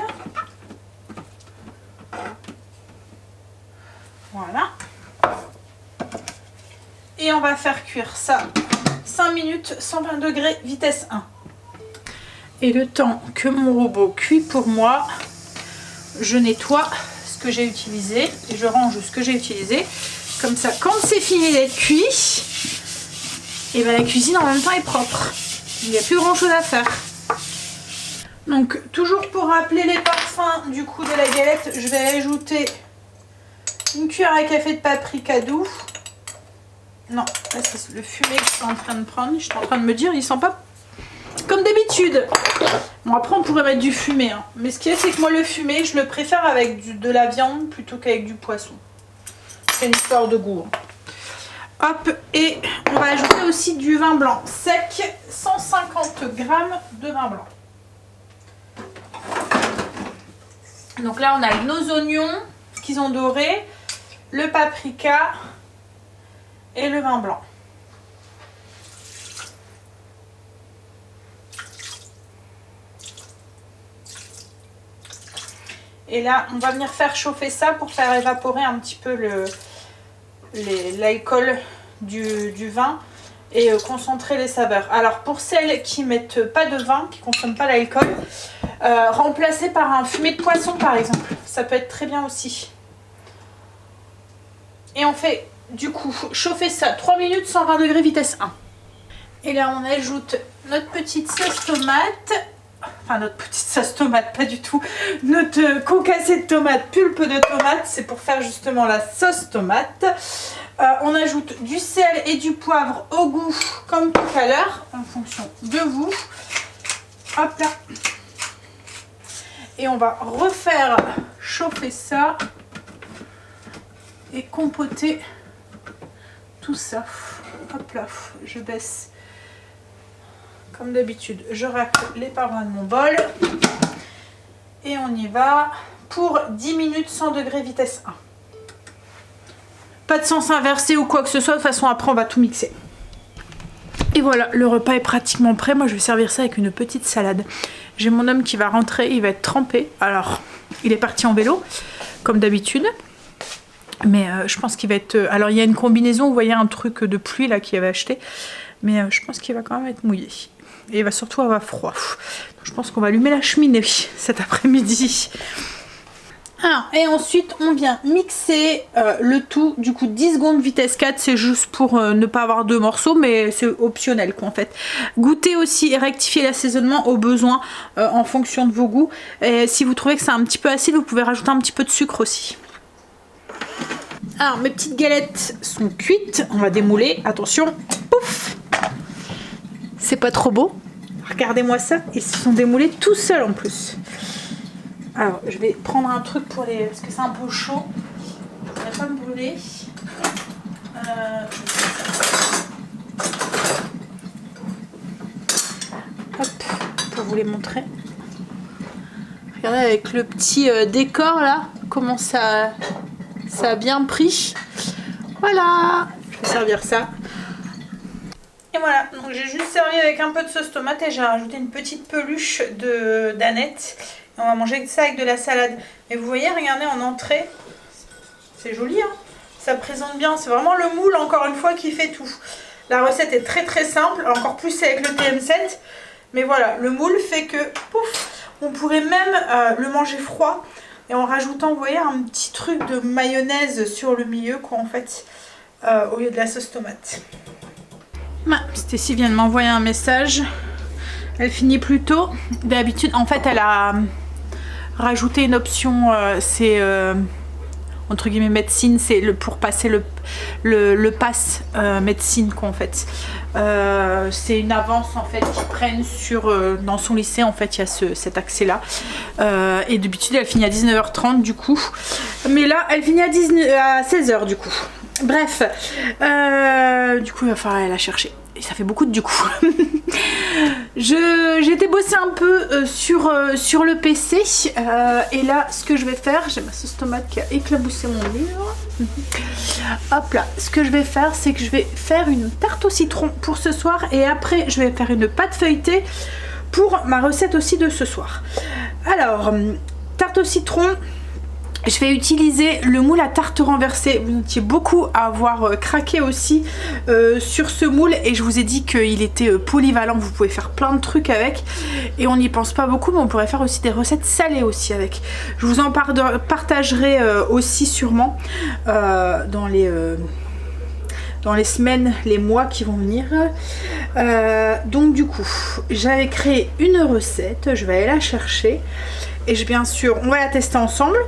Voilà. Et on va faire cuire ça 5 minutes, 120 degrés, vitesse 1. Et le temps que mon robot cuit pour moi, je nettoie ce que j'ai utilisé et je range ce que j'ai utilisé. Comme ça, quand c'est fini d'être cuit, et ben la cuisine en même temps est propre. Il n'y a plus grand chose à faire. Donc, toujours pour rappeler les parfums du coup de la galette, je vais ajouter une cuillère à café de paprika doux. Non, là c'est le fumé que je suis en train de prendre. Je suis en train de me dire, il sent pas comme d'habitude. Bon, après on pourrait mettre du fumé, hein. Mais ce qu'il y a, c'est que moi le fumé, je le préfère avec de la viande plutôt qu'avec du poisson. C'est une histoire de goût. Hop, et on va ajouter aussi du vin blanc sec, 150 g de vin blanc. Donc là, on a nos oignons qui sont dorés, le paprika et le vin blanc. Et là, on va venir faire chauffer ça pour faire évaporer un petit peu l'alcool du vin et concentrer les saveurs. Alors, pour celles qui mettent pas de vin, qui ne consomment pas l'alcool, remplacez par un fumé de poisson par exemple. Ça peut être très bien aussi. Et on fait du coup chauffer ça 3 minutes, 120 degrés, vitesse 1. Et là, on ajoute notre petite sauce tomate. Enfin, notre petite sauce tomate, pas du tout. Notre concassé de tomate, pulpe de tomate, c'est pour faire justement la sauce tomate. On ajoute du sel et du poivre au goût, comme tout à l'heure, en fonction de vous. Hop là. Et on va refaire chauffer ça et compoter tout ça. Hop là, je baisse. Comme d'habitude, je racle les parois de mon bol et on y va pour 10 minutes, 100 degrés, vitesse 1. Pas de sens inversé ou quoi que ce soit, de toute façon après on va tout mixer. Et voilà, le repas est pratiquement prêt. Moi je vais servir ça avec une petite salade. J'ai mon homme qui va rentrer, il va être trempé. Alors, il est parti en vélo, comme d'habitude. Mais je pense qu'il va être... Alors il y a une combinaison, vous voyez un truc de pluie là qu'il avait acheté. Mais je pense qu'il va quand même être mouillé. Et il va surtout avoir froid. Donc, je pense qu'on va allumer la cheminée cet après-midi. Alors, et ensuite, on vient mixer le tout. Du coup, 10 secondes vitesse 4. C'est juste pour ne pas avoir deux morceaux. Mais c'est optionnel, quoi, en fait. Goûtez aussi et rectifiez l'assaisonnement au besoin en fonction de vos goûts. Et si vous trouvez que c'est un petit peu acide, vous pouvez rajouter un petit peu de sucre aussi. Alors, mes petites galettes sont cuites. On va démouler. Attention. Pouf! C'est pas trop beau. Regardez-moi ça. Ils se sont démoulés tout seuls en plus. Alors, je vais prendre un truc pour les... Parce que c'est un peu chaud. Je ne vais pas me brûler. Hop, pour vous les montrer. Regardez avec le petit décor là. Comment ça a bien pris. Voilà. Je vais servir ça. Et voilà, donc j'ai juste servi avec un peu de sauce tomate et j'ai rajouté une petite peluche d'aneth. Et on va manger ça avec de la salade. Et vous voyez, regardez en entrée, c'est joli, hein, ça présente bien. C'est vraiment le moule, encore une fois, qui fait tout. La recette est très très simple, encore plus avec le TM7. Mais voilà, le moule fait que, pouf, on pourrait même le manger froid. Et en rajoutant, vous voyez, un petit truc de mayonnaise sur le milieu, quoi, en fait, au lieu de la sauce tomate. Stécie vient de m'envoyer un message. Elle finit plus tôt. D'habitude, en fait, elle a rajouté une option. C'est entre guillemets médecine, c'est pour passer le pass médecine quoi en fait. C'est une avance en fait qu'ils prennent dans son lycée en fait, il y a cet accès là. Et d'habitude elle finit à 19h30 du coup. Mais là elle finit à 16h du coup. Bref, du coup il va falloir aller la chercher. Et ça fait beaucoup de du coup. J'ai été bosser un peu sur le PC et là ce que je vais faire, j'ai ma sauce tomate qui a éclaboussé mon livre. Hop là, ce que je vais faire c'est que je vais faire une tarte au citron pour ce soir et après je vais faire une pâte feuilletée pour ma recette aussi de ce soir. Alors, tarte au citron. Je vais utiliser le moule à tarte renversée. Vous étiez beaucoup à avoir craqué aussi sur ce moule et je vous ai dit qu'il était polyvalent. Vous pouvez faire plein de trucs avec et on n'y pense pas beaucoup, mais on pourrait faire aussi des recettes salées aussi avec. Je vous en partagerai aussi sûrement dans les semaines, les mois qui vont venir. Donc du coup, j'avais créé une recette. Je vais aller la chercher et bien sûr, on va la tester ensemble.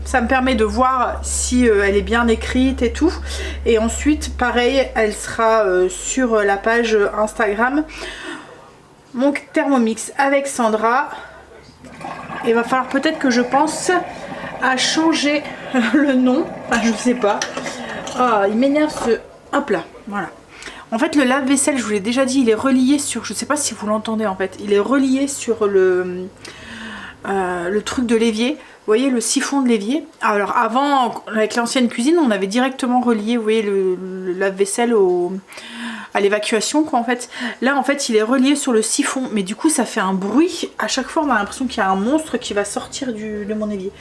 Ça me permet de voir si elle est bien écrite et tout. Et ensuite, pareil, elle sera sur la page Instagram. Mon Thermomix avec Sandra. Il va falloir peut-être que je pense à changer le nom. Enfin, je ne sais pas. Ah, il m'énerve ce... Hop là, voilà. En fait, le lave-vaisselle, je vous l'ai déjà dit, il est relié sur... Je ne sais pas si vous l'entendez en fait. Il est relié sur le truc de l'évier. Vous voyez le siphon de l'évier. Alors avant, avec l'ancienne cuisine, on avait directement relié, vous voyez, le lave-vaisselle à l'évacuation quoi en fait. Là en fait il est relié sur le siphon, mais du coup ça fait un bruit. À chaque fois on a l'impression qu'il y a un monstre qui va sortir de mon évier.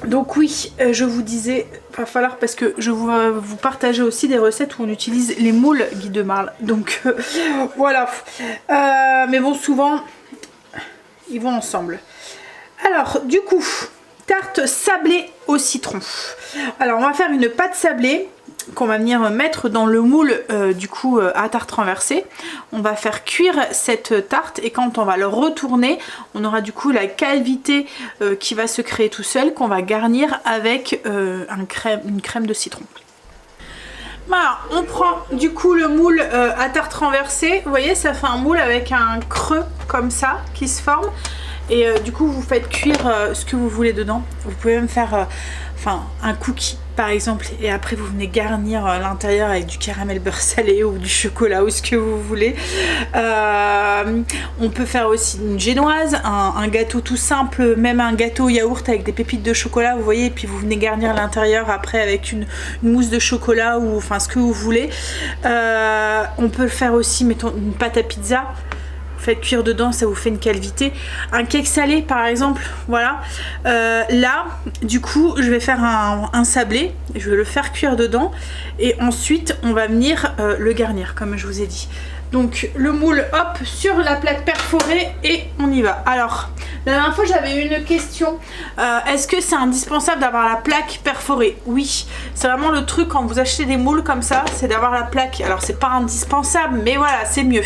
Donc oui, je vous disais, il va falloir, parce que je vais vous partager aussi des recettes où on utilise les moules Guy de Marle. Donc voilà. Mais bon, souvent ils vont ensemble. Alors du coup, tarte sablée au citron. Alors on va faire une pâte sablée qu'on va venir mettre dans le moule du coup à tarte renversée. On va faire cuire cette tarte et quand on va le retourner, on aura du coup la cavité qui va se créer tout seul, qu'on va garnir avec une crème de citron. Voilà, on prend du coup le moule à tarte renversée. Vous voyez, ça fait un moule avec un creux comme ça qui se forme. Et du coup vous faites cuire ce que vous voulez dedans. Vous pouvez même faire un cookie par exemple et après vous venez garnir l'intérieur avec du caramel beurre salé ou du chocolat ou ce que vous voulez. On peut faire aussi une génoise, un gâteau tout simple, même un gâteau yaourt avec des pépites de chocolat, vous voyez, et puis vous venez garnir l'intérieur après avec une mousse de chocolat ou enfin ce que vous voulez. On peut faire aussi, mettons, une pâte à pizza. Faites cuire dedans, ça vous fait une cavité. Un cake salé par exemple, voilà. Là du coup je vais faire un sablé, je vais le faire cuire dedans et ensuite on va venir le garnir comme je vous ai dit. Donc le moule, hop, sur la plaque perforée et on y va. Alors la dernière fois j'avais une question, est-ce que c'est indispensable d'avoir la plaque perforée? Oui, c'est vraiment le truc quand vous achetez des moules comme ça, c'est d'avoir la plaque. Alors c'est pas indispensable mais voilà, c'est mieux.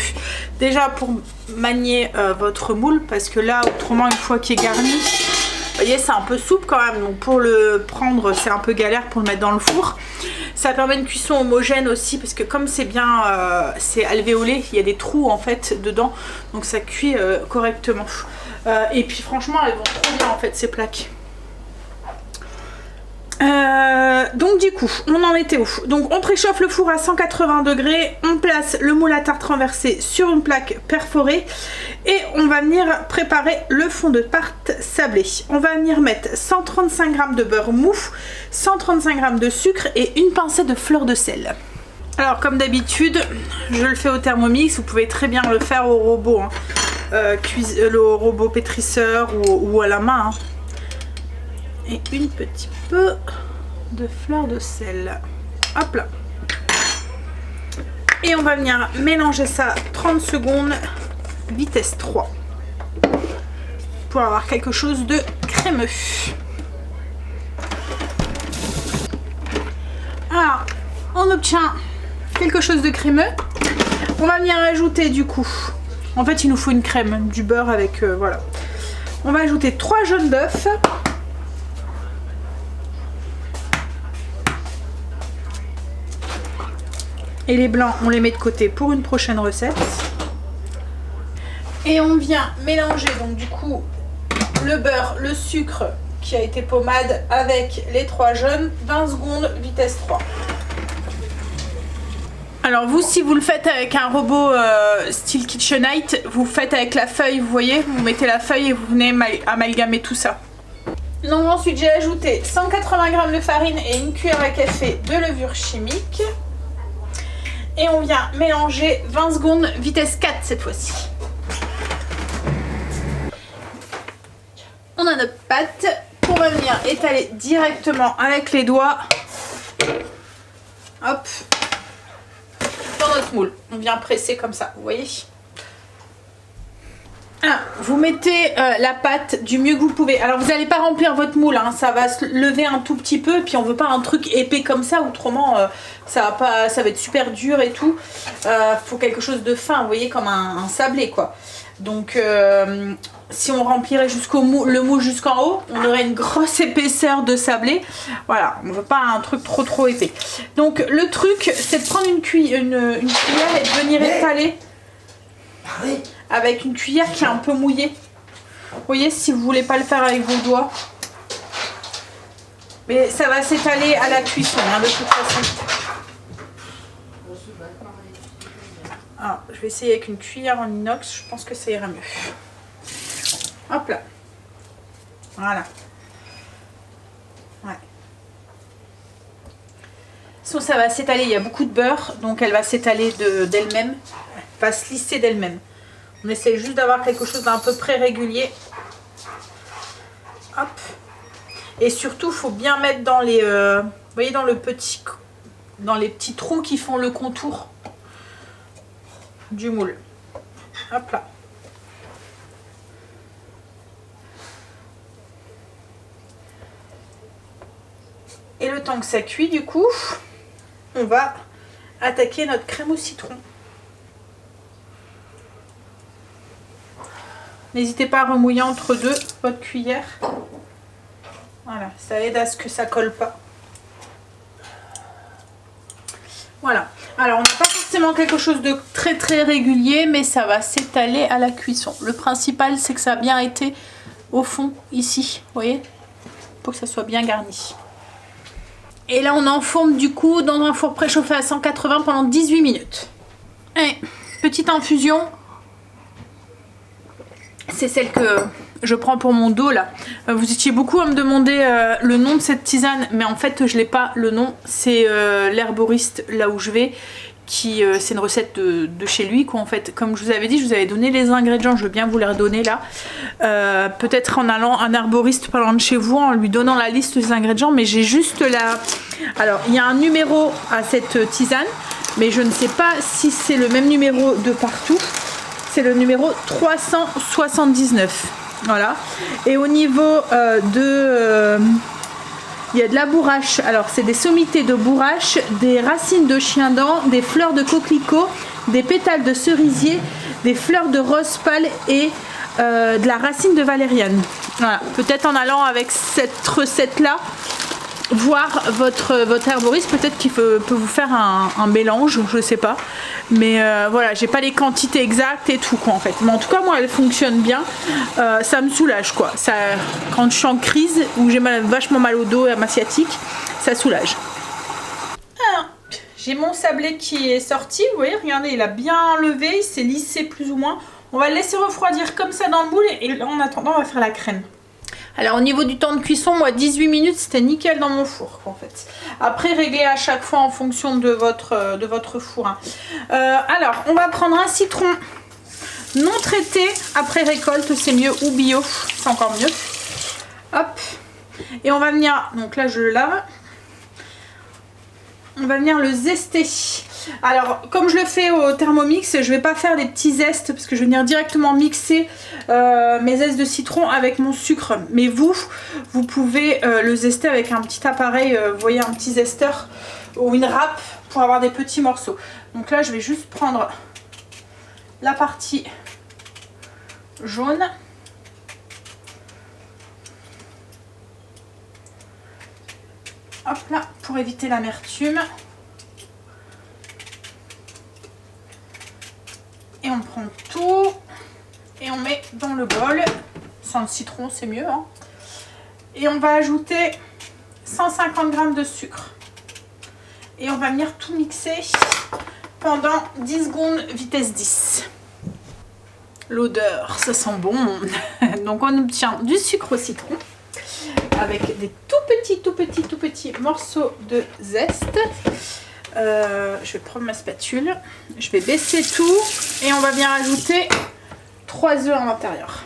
Déjà pour manier votre moule, parce que là autrement une fois qu'il est garni, vous voyez c'est un peu souple quand même, donc pour le prendre c'est un peu galère pour le mettre dans le four. Ça permet une cuisson homogène aussi parce que comme c'est bien c'est alvéolé, il y a des trous en fait dedans, donc ça cuit correctement. Et puis franchement elles vont trop bien en fait ces plaques. Donc du coup on en était où? Donc on préchauffe le four à 180 degrés, on place le moule à tarte renversé sur une plaque perforée et on va venir préparer le fond de tarte sablé. On va venir mettre 135 g de beurre mou, 135 g de sucre et une pincée de fleur de sel. Alors comme d'habitude je le fais au Thermomix, vous pouvez très bien le faire au robot, hein. Le robot pétrisseur ou à la main, hein. Et une petite peu de fleur de sel, hop là, et on va venir mélanger ça 30 secondes vitesse 3 pour avoir quelque chose de crémeux. Alors on obtient quelque chose de crémeux. On va venir ajouter du coup, en fait il nous faut une crème, du beurre avec voilà. On va ajouter 3 jaunes d'œufs. Et les blancs, on les met de côté pour une prochaine recette. Et on vient mélanger donc du coup le beurre, le sucre qui a été pommade avec les 3 jaunes, 20 secondes, vitesse 3. Alors vous, si vous le faites avec un robot style KitchenAid, vous faites avec la feuille, vous voyez, vous mettez la feuille et vous venez amalgamer tout ça. Donc ensuite j'ai ajouté 180 g de farine et une cuillère à café de levure chimique. Et on vient mélanger 20 secondes, vitesse 4 cette fois-ci. On a notre pâte qu'on va venir étaler directement avec les doigts. Hop. Dans notre moule. On vient presser comme ça, vous voyez. Alors, vous mettez la pâte du mieux que vous pouvez. Alors vous n'allez pas remplir votre moule, hein, ça va se lever un tout petit peu. Et puis on veut pas un truc épais comme ça, autrement ça va être super dur et tout. Faut quelque chose de fin, vous voyez, comme un sablé quoi. Donc si on remplirait le moule jusqu'en haut, on aurait une grosse épaisseur de sablé. Voilà, on veut pas un truc trop épais. Donc le truc, c'est de prendre une cuillère et de venir étaler avec une cuillère qui est un peu mouillée. Vous voyez, si vous voulez pas le faire avec vos doigts. Mais ça va s'étaler à la cuisson, hein, de toute façon. Alors, je vais essayer avec une cuillère en inox, je pense que ça ira mieux. Hop là. Voilà. Ouais. Sinon ça va s'étaler, il y a beaucoup de beurre, donc elle va s'étaler d'elle-même. Elle va se lisser d'elle-même. On essaie juste d'avoir quelque chose d'un peu près régulier. Hop. Et surtout, il faut bien mettre dans les... vous voyez, dans les petits trous qui font le contour du moule. Hop là. Et le temps que ça cuit, du coup, on va attaquer notre crème au citron. N'hésitez pas à remouiller entre deux votre cuillère. Voilà, ça aide à ce que ça colle pas. Voilà. Alors, on n'a pas forcément quelque chose de très régulier, mais ça va s'étaler à la cuisson. Le principal, c'est que ça a bien été au fond, ici. Vous voyez? Pour que ça soit bien garni. Et là, on enfourne du coup dans un four préchauffé à 180 pendant 18 minutes. Et petite infusion. C'est celle que je prends pour mon dos là. Vous étiez beaucoup à me demander le nom de cette tisane, mais en fait je l'ai pas le nom. C'est l'herboriste là où je vais, qui c'est une recette de chez lui quoi en fait. Comme je vous avais dit, je vous avais donné les ingrédients, je veux bien vous les redonner là. Peut-être en allant un herboriste pas loin de chez vous, en lui donnant la liste des ingrédients, mais j'ai juste la... Alors il y a un numéro à cette tisane, mais je ne sais pas si c'est le même numéro de partout. C'est le numéro 379. Voilà. Et au niveau il y a de la bourrache. Alors c'est des sommités de bourrache, des racines de chien-dent, des fleurs de coquelicot, des pétales de cerisier, des fleurs de rose pâle et de la racine de valériane. Voilà. Peut-être en allant avec cette recette là, voir votre herboriste, peut-être qu'il peut vous faire un mélange, je sais pas. Mais voilà, j'ai pas les quantités exactes et tout quoi en fait. Mais en tout cas moi elle fonctionne bien. Ça me soulage quoi. Ça, quand je suis en crise ou j'ai vachement mal au dos et à ma sciatique, ça soulage. Alors, j'ai mon sablé qui est sorti. Vous voyez, regardez, il a bien levé, il s'est lissé plus ou moins. On va le laisser refroidir comme ça dans le moule et en attendant on va faire la crème. Alors au niveau du temps de cuisson, moi 18 minutes c'était nickel dans mon four en fait. Après réglez à chaque fois en fonction de votre four. Hein. Alors on va prendre un citron non traité après récolte, c'est mieux, ou bio, c'est encore mieux. Hop. Et on va venir, donc là je le lave. On va venir le zester. Alors comme je le fais au Thermomix, je vais pas faire des petits zestes parce que je vais venir directement mixer mes zestes de citron avec mon sucre. Mais vous pouvez le zester avec un petit appareil, vous voyez, un petit zesteur ou une râpe pour avoir des petits morceaux. Donc là je vais juste prendre la partie jaune. Hop là, pour éviter l'amertume. on prend tout et on met dans le bol. Sans le citron, c'est mieux. Hein. Et on va ajouter 150 g de sucre. Et on va venir tout mixer pendant 10 secondes, vitesse 10. L'odeur, ça sent bon. Donc on obtient du sucre au citron avec des tout petits morceaux de zeste. Je vais prendre ma spatule, je vais baisser tout et on va bien ajouter 3 œufs à l'intérieur.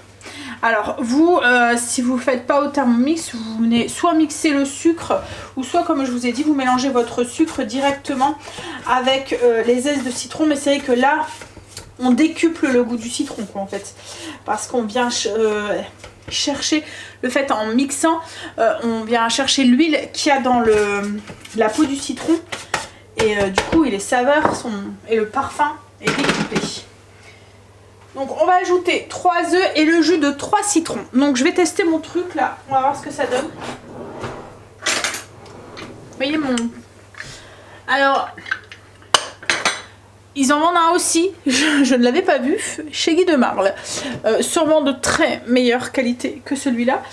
Alors vous, si vous ne faites pas au Thermomix, vous venez soit mixer le sucre ou soit, comme je vous ai dit, vous mélangez votre sucre directement avec les zestes de citron. Mais c'est vrai que là, on décuple le goût du citron, quoi, en fait, parce qu'on vient chercher le fait en mixant, on vient chercher l'huile qu'il y a dans la peau du citron. Et du coup, les saveurs et le parfum est découpé. Donc on va ajouter 3 œufs et le jus de 3 citrons. Donc je vais tester mon truc là. On va voir ce que ça donne. Vous voyez mon... Alors, ils en vendent un aussi. Je ne l'avais pas vu. Chez Guy de Marle. Sûrement de très meilleure qualité que celui-là.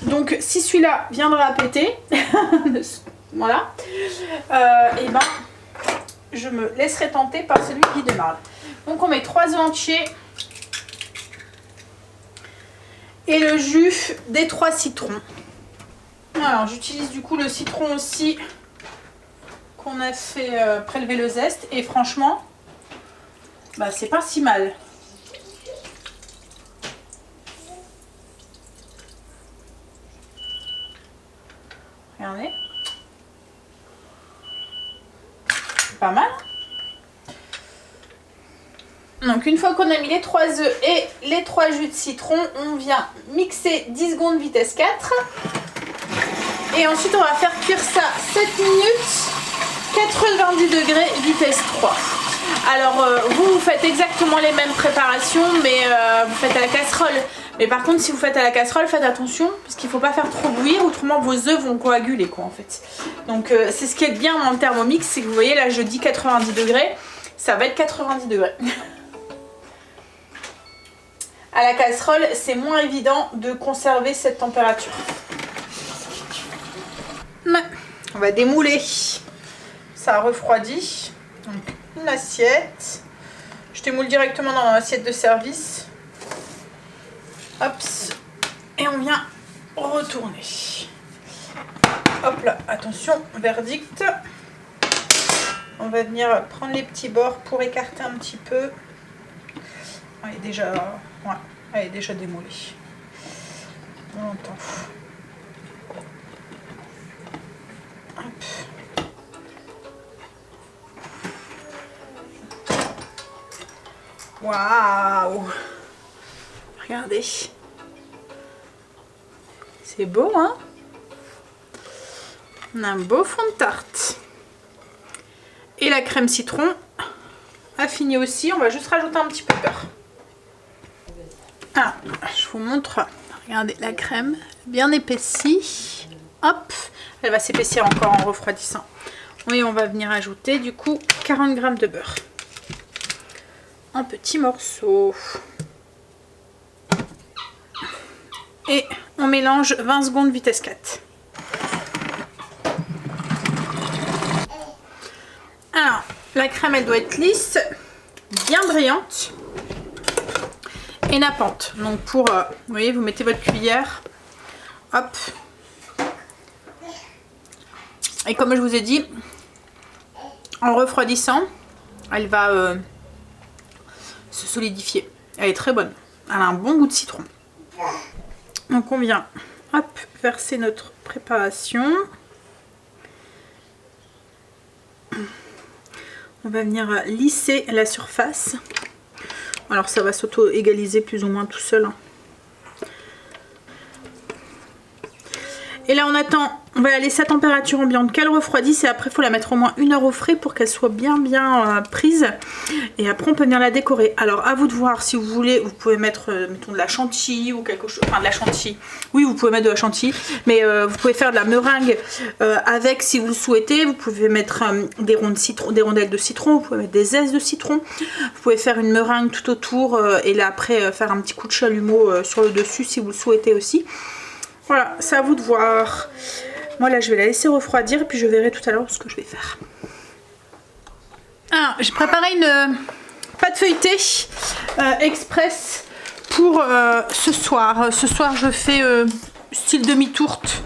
Donc si celui-là viendra à péter... Voilà. Et ben, je me laisserai tenter par celui qui démarre. Donc on met 3 œufs entiers et le jus des 3 citrons. Alors j'utilise du coup le citron aussi qu'on a fait prélever le zeste et franchement, bah c'est pas si mal. Regardez. Pas mal. Donc une fois qu'on a mis les 3 œufs et les 3 jus de citron, on vient mixer 10 secondes vitesse 4. Et ensuite on va faire cuire ça 7 minutes, 90 degrés vitesse 3. Alors vous faites exactement les mêmes préparations, mais vous faites à la casserole. Mais par contre si vous faites à la casserole, faites attention parce qu'il ne faut pas faire trop bouillir, autrement vos œufs vont coaguler, quoi, en fait. Donc c'est ce qui est bien dans le Thermomix, c'est que vous voyez là je dis 90 degrés, ça va être 90 degrés. À la casserole, c'est moins évident de conserver cette température. On va démouler. Ça a refroidi. Donc une assiette. Je démoule directement dans l'assiette de service. Hop. Et on vient retourner. Hop là, attention, verdict. On va venir prendre les petits bords pour écarter un petit peu. Elle est déjà, ouais, elle est déjà démoulée. On entend. Hop. Waouh! Regardez. C'est beau, hein? On a un beau fond de tarte. Et la crème citron a fini aussi. On va juste rajouter un petit peu de beurre. Ah, je vous montre. Regardez, la crème bien épaissie. Hop, elle va s'épaissir encore en refroidissant. Et on va venir ajouter du coup 40 g de beurre. En petits morceaux. Et on mélange 20 secondes vitesse 4. Alors, la crème elle doit être lisse, bien brillante et nappante. Donc pour, vous voyez, vous mettez votre cuillère, hop. Et comme je vous ai dit, en refroidissant, elle va se solidifier. Elle est très bonne. Elle a un bon goût de citron. Donc on vient, hop, verser notre préparation. On va venir lisser la surface. Alors ça va s'auto-égaliser plus ou moins tout seul. Et là on attend on va la laisser à température ambiante, qu'elle refroidisse et après il faut la mettre au moins 1 heure au frais pour qu'elle soit bien prise. Et après on peut venir la décorer. Alors à vous de voir si vous voulez, vous pouvez mettre mettons de la chantilly ou quelque chose, enfin de la chantilly. Oui, vous pouvez mettre de la chantilly, mais vous pouvez faire de la meringue avec si vous le souhaitez. Vous pouvez mettre des rondelles de citron, vous pouvez mettre des zestes de citron. Vous pouvez faire une meringue tout autour et là après faire un petit coup de chalumeau sur le dessus si vous le souhaitez aussi. Voilà, c'est à vous de voir. Moi là je vais la laisser refroidir et puis je verrai tout à l'heure ce que je vais faire. Alors j'ai préparé une pâte feuilletée express pour ce soir. Ce soir je fais style demi-tourte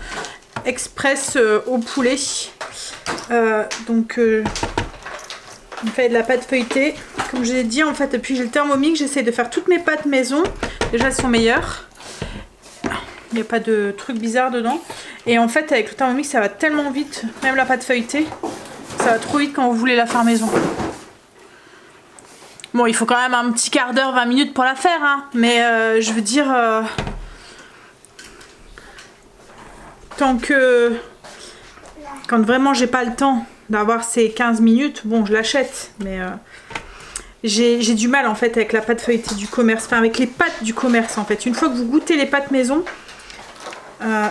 express au poulet. Donc on fait de la pâte feuilletée. Comme je l'ai dit en fait depuis que j'ai le Thermomix j'essaie de faire toutes mes pâtes maison. Déjà elles sont meilleures. Il n'y a pas de truc bizarre dedans. Et en fait avec le Thermomix ça va tellement vite. Même la pâte feuilletée. Ça va trop vite quand vous voulez la faire maison. Bon il faut quand même un petit quart d'heure, 20 minutes pour la faire. Hein. Mais je veux dire... tant que... Quand vraiment j'ai pas le temps d'avoir ces 15 minutes, bon je l'achète. Mais j'ai du mal en fait avec la pâte feuilletée du commerce. Enfin avec les pâtes du commerce en fait. Une fois que vous goûtez les pâtes maison...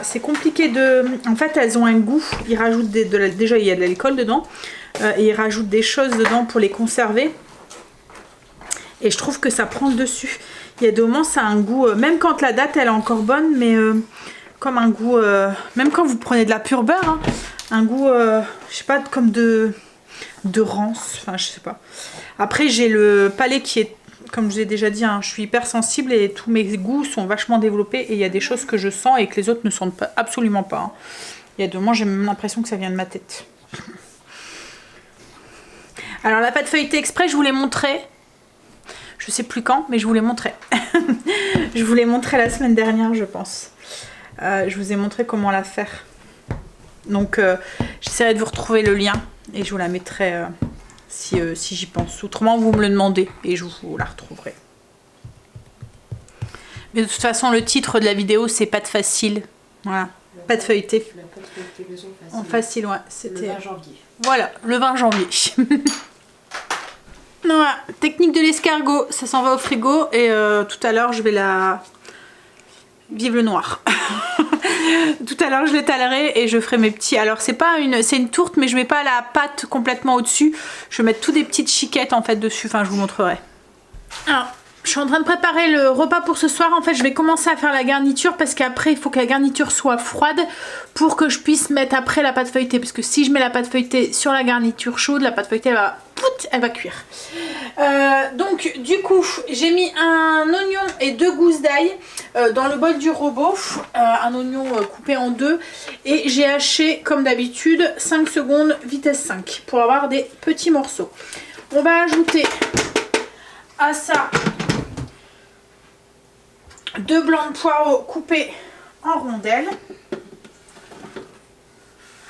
c'est compliqué de... En fait elles ont un goût, ils rajoutent déjà il y a de l'alcool dedans et ils rajoutent des choses dedans pour les conserver et je trouve que ça prend le dessus. Il y a des moments ça a un goût, même quand la date elle est encore bonne mais comme un goût, même quand vous prenez de la pure beurre, hein, un goût, je sais pas, comme de rance, enfin je sais pas. Après j'ai le palais qui est... Comme je vous ai déjà dit, hein, je suis hyper sensible et tous mes goûts sont vachement développés et il y a des choses que je sens et que les autres ne sentent pas, absolument pas. Hein. Il y a 2 mois, j'ai même l'impression que ça vient de ma tête. Alors la pâte feuilletée exprès, je vous l'ai montré. Je sais plus quand, mais je vous l'ai montré. Je vous l'ai montré la semaine dernière, je pense. Je vous ai montré comment la faire. Donc j'essaierai de vous retrouver le lien et je vous la mettrai... si j'y pense. Autrement, vous me le demandez et je vous la retrouverai. Mais de toute façon, le titre de la vidéo, c'est pâte facile. Voilà, pâte feuilletée. La pâte feuilletée maison facile. En facile, ouais. C'était Le 20 janvier. Voilà, le 20 janvier. Voilà, technique de l'escargot. Ça s'en va au frigo et tout à l'heure, je vais la... Vive le noir. Tout à l'heure je l'étalerai et je ferai mes petits. Alors c'est une tourte mais je mets pas la pâte complètement au dessus. Je vais mettre toutes des petites chiquettes en fait dessus. Enfin je vous montrerai. Alors je suis en train de préparer le repas pour ce soir. En fait je vais commencer à faire la garniture parce qu'après il faut que la garniture soit froide pour que je puisse mettre après la pâte feuilletée. Parce que si je mets la pâte feuilletée sur la garniture chaude, la pâte feuilletée elle va cuire. Donc du coup j'ai mis un oignon et 2 gousses d'ail dans le bol du robot, un oignon coupé en 2 et j'ai haché comme d'habitude 5 secondes vitesse 5 pour avoir des petits morceaux. On va ajouter à ça 2 blancs de poireaux coupés en rondelles.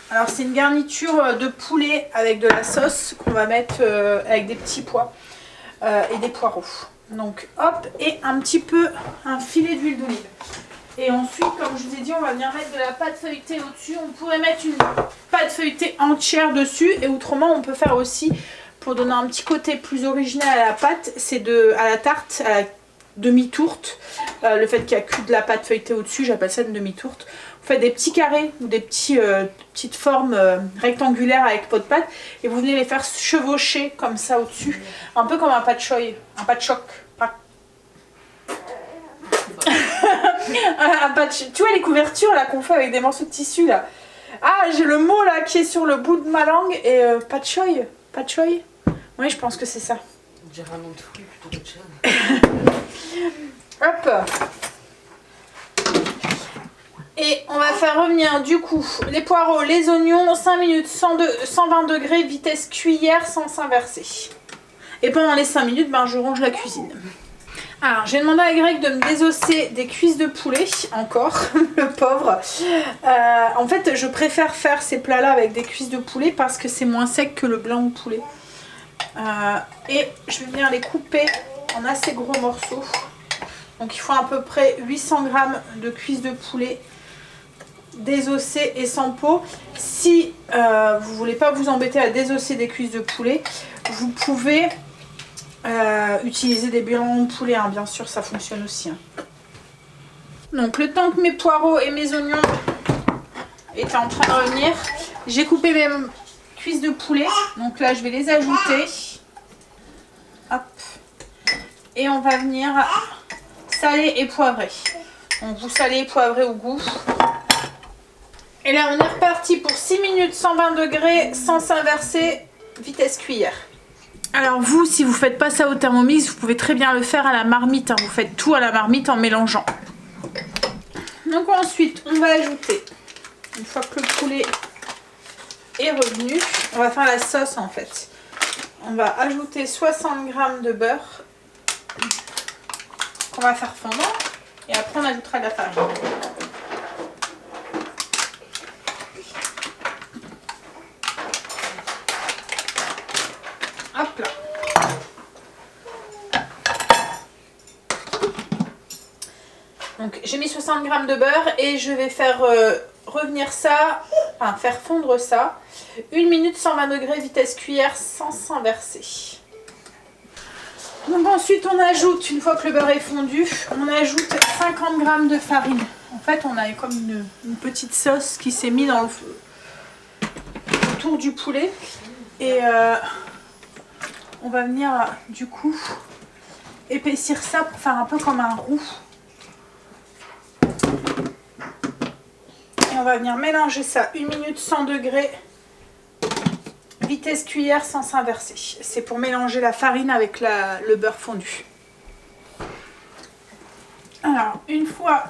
Alors c'est une garniture de poulet avec de la sauce qu'on va mettre avec des petits pois et des poireaux. Donc hop, et un filet d'huile d'olive. Et ensuite, comme je vous ai dit, on va venir mettre de la pâte feuilletée au-dessus. On pourrait mettre une pâte feuilletée entière dessus. Et autrement, on peut faire aussi, pour donner un petit côté plus original à la pâte, c'est à la tarte, à la demi-tourte. Le fait qu'il n'y a que de la pâte feuilletée au-dessus, j'appelle ça une demi-tourte. Vous faites des petits carrés ou des petites formes rectangulaires avec pot de pâte et vous venez les faire chevaucher comme ça au-dessus. Un peu comme un pâte choy, un pâte choc. Tu vois les couvertures là qu'on fait avec des morceaux de tissu là. Ah, j'ai le mot là qui est sur le bout de ma langue et pâte choy. Pâte choy. Oui, je pense que c'est ça. On dirait un nom de fruit plutôt que de chose. Hop. Et on va faire revenir du coup les poireaux, les oignons, 5 minutes, 120 degrés, vitesse cuillère sans s'inverser. Et pendant les 5 minutes, je range la cuisine. Alors, j'ai demandé à Greg de me désosser des cuisses de poulet, encore, le pauvre. En fait, je préfère faire ces plats-là avec des cuisses de poulet parce que c'est moins sec que le blanc de poulet. Et je vais venir les couper en assez gros morceaux. Donc il faut à peu près 800 g de cuisses de poulet désossées et sans peau. Si vous voulez pas vous embêter à désosser des cuisses de poulet, vous pouvez utiliser des blancs de poulet, hein, bien sûr, ça fonctionne aussi. Hein. Donc le temps que mes poireaux et mes oignons étaient en train de revenir, j'ai coupé mes cuisses de poulet. Donc là, je vais les ajouter. Hop. Et on va venir saler et poivrer. Donc vous salez et poivrez au goût. Et là, on est reparti pour 6 minutes, 120 degrés, sans inverser, vitesse cuillère. Alors vous, si vous ne faites pas ça au Thermomix, vous pouvez très bien le faire à la marmite. Hein. Vous faites tout à la marmite en mélangeant. Donc ensuite, on va ajouter, une fois que le poulet est revenu, on va faire la sauce en fait. On va ajouter 60 g de beurre qu'on va faire fondre et après on ajoutera de la farine. Hop là. Donc j'ai mis 60 g de beurre et je vais faire revenir ça, enfin faire fondre ça, 1 minute 120 degrés vitesse cuillère sans s'inverser. Donc ensuite on ajoute, une fois que le beurre est fondu, on ajoute 50 g de farine. En fait on a comme une petite sauce qui s'est mise dans le autour du poulet et on va venir du coup épaissir ça pour faire un peu comme un roux. Et on va venir mélanger ça 1 minute 100 degrés vitesse cuillère sans s'inverser. C'est pour mélanger la farine avec le beurre fondu. Alors une fois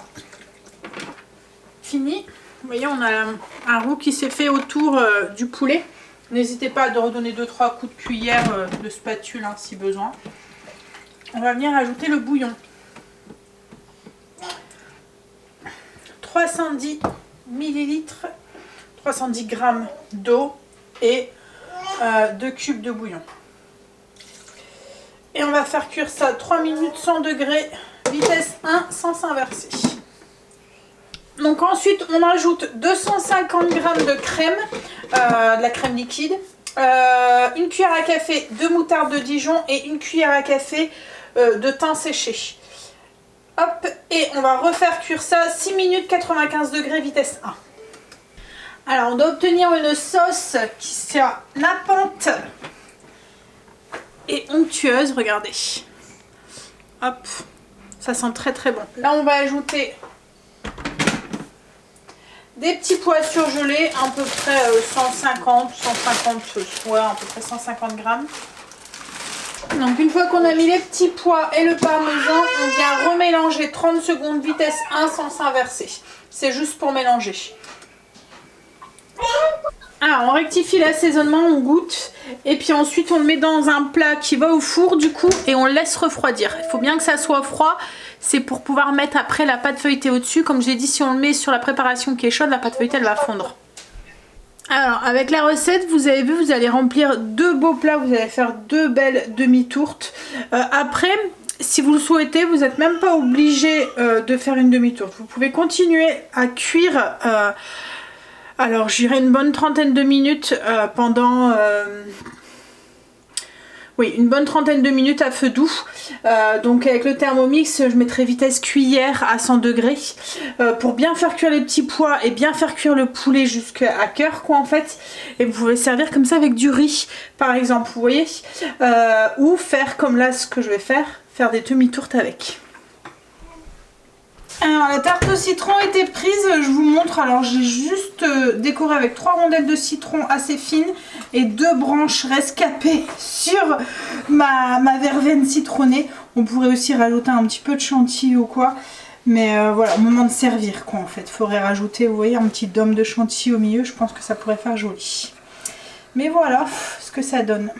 fini, vous voyez on a un roux qui s'est fait autour du poulet. N'hésitez pas à redonner 2-3 coups de cuillère de spatule hein, si besoin. On va venir ajouter le bouillon. 310 ml, 310 g d'eau et 2 cubes de bouillon. Et on va faire cuire ça 3 minutes 100 degrés, vitesse 1 sans s'inverser. Donc ensuite on ajoute 250 g de crème, de la crème liquide, une cuillère à café de moutarde de Dijon et une cuillère à café de thym séché. Hop, et on va refaire cuire ça 6 minutes 95 degrés vitesse 1. Alors on doit obtenir une sauce qui soit nappante et onctueuse, regardez. Hop, ça sent très très bon. Là on va ajouter des petits pois surgelés, à peu près 150, ouais, à peu près 150 grammes. Donc une fois qu'on a mis les petits pois et le parmesan, on vient remélanger 30 secondes vitesse 1 sans s'inverser. C'est juste pour mélanger. Alors on rectifie l'assaisonnement, on goûte et puis ensuite on le met dans un plat qui va au four du coup et on le laisse refroidir. Il faut bien que ça soit froid, c'est pour pouvoir mettre après la pâte feuilletée au-dessus. Comme j'ai dit, si on le met sur la préparation qui est chaude, la pâte feuilletée elle va fondre. Alors avec la recette, vous avez vu, vous allez remplir 2 beaux plats, vous allez faire 2 belles demi-tourtes. Après, si vous le souhaitez, vous n'êtes même pas obligé de faire une demi-tourte. Vous pouvez continuer à cuire, alors je dirais une bonne trentaine de minutes pendant... oui, une bonne trentaine de minutes à feu doux. Donc avec le Thermomix, je mettrai vitesse cuillère à 100 degrés pour bien faire cuire les petits pois et bien faire cuire le poulet jusqu'à cœur quoi en fait. Et vous pouvez servir comme ça avec du riz par exemple, vous voyez. Ou faire comme là ce que je vais faire des demi-tourtes avec. Alors la tarte au citron était prise, je vous montre. Alors j'ai juste décoré avec 3 rondelles de citron assez fines et 2 branches rescapées sur ma verveine citronnée. On pourrait aussi rajouter un petit peu de chantilly ou quoi. Mais voilà, au moment de servir quoi en fait. Il faudrait rajouter, vous voyez, un petit dôme de chantilly au milieu. Je pense que ça pourrait faire joli. Mais voilà ce que ça donne.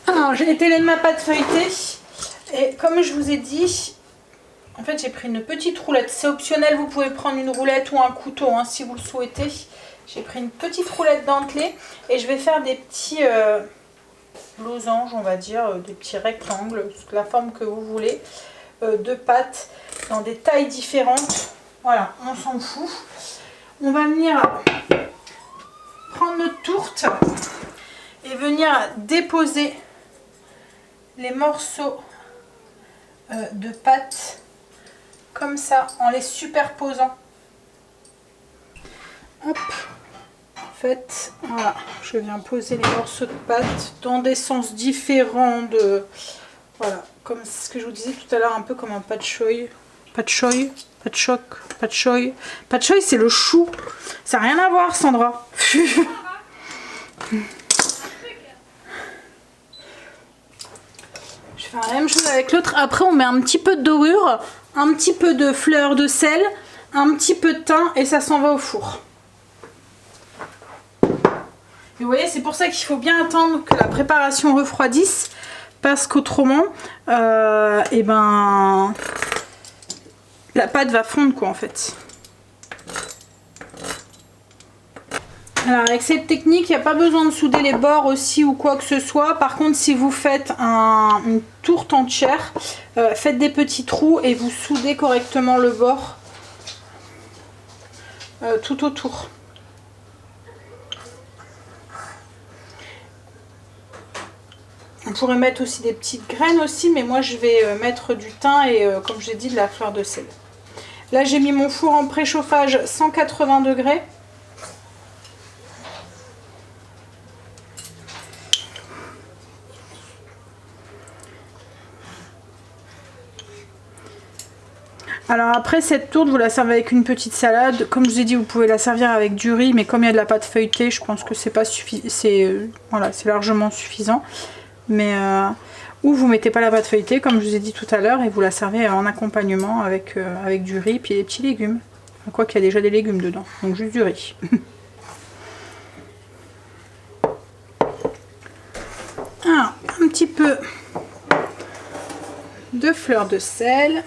Alors j'ai étalé ma pâte feuilletée. Et comme je vous ai dit... En fait j'ai pris une petite roulette, c'est optionnel, vous pouvez prendre une roulette ou un couteau hein, si vous le souhaitez. J'ai pris une petite roulette dentelée et je vais faire des petits losanges, on va dire, des petits rectangles, la forme que vous voulez, de pâte dans des tailles différentes. Voilà, on s'en fout. On va venir prendre notre tourte et venir déposer les morceaux de pâte comme ça en les superposant. Hop, en fait, voilà, je viens poser les morceaux de pâte dans des sens différents de, voilà, comme ce que je vous disais tout à l'heure, un peu comme un pad choy. Pad choy, pad choc, pad choy. Pad choy, c'est le chou. Ça n'a rien à voir, Sandra. Je vais faire la même chose avec l'autre. Après, on met un petit peu de dorure, un petit peu de fleur de sel, un petit peu de thym et ça s'en va au four. Et vous voyez, c'est pour ça qu'il faut bien attendre que la préparation refroidisse parce qu'autrement, et ben, la pâte va fondre quoi en fait. Alors avec cette technique, il n'y a pas besoin de souder les bords aussi ou quoi que ce soit. Par contre, si vous faites une tourte entière, faites des petits trous et vous soudez correctement le bord tout autour. On pourrait mettre aussi des petites graines aussi, mais moi je vais mettre du thym et comme j'ai dit de la fleur de sel. Là j'ai mis mon four en préchauffage 180 degrés. Alors après cette tourte vous la servez avec une petite salade. Comme je vous ai dit vous pouvez la servir avec du riz, mais comme il y a de la pâte feuilletée je pense que c'est pas suffisant. Voilà, c'est largement suffisant. Mais ou vous mettez pas la pâte feuilletée comme je vous ai dit tout à l'heure et vous la servez en accompagnement avec du riz puis des petits légumes. Quoi qu'il y a déjà des légumes dedans, donc juste du riz. Alors, un petit peu de fleur de sel.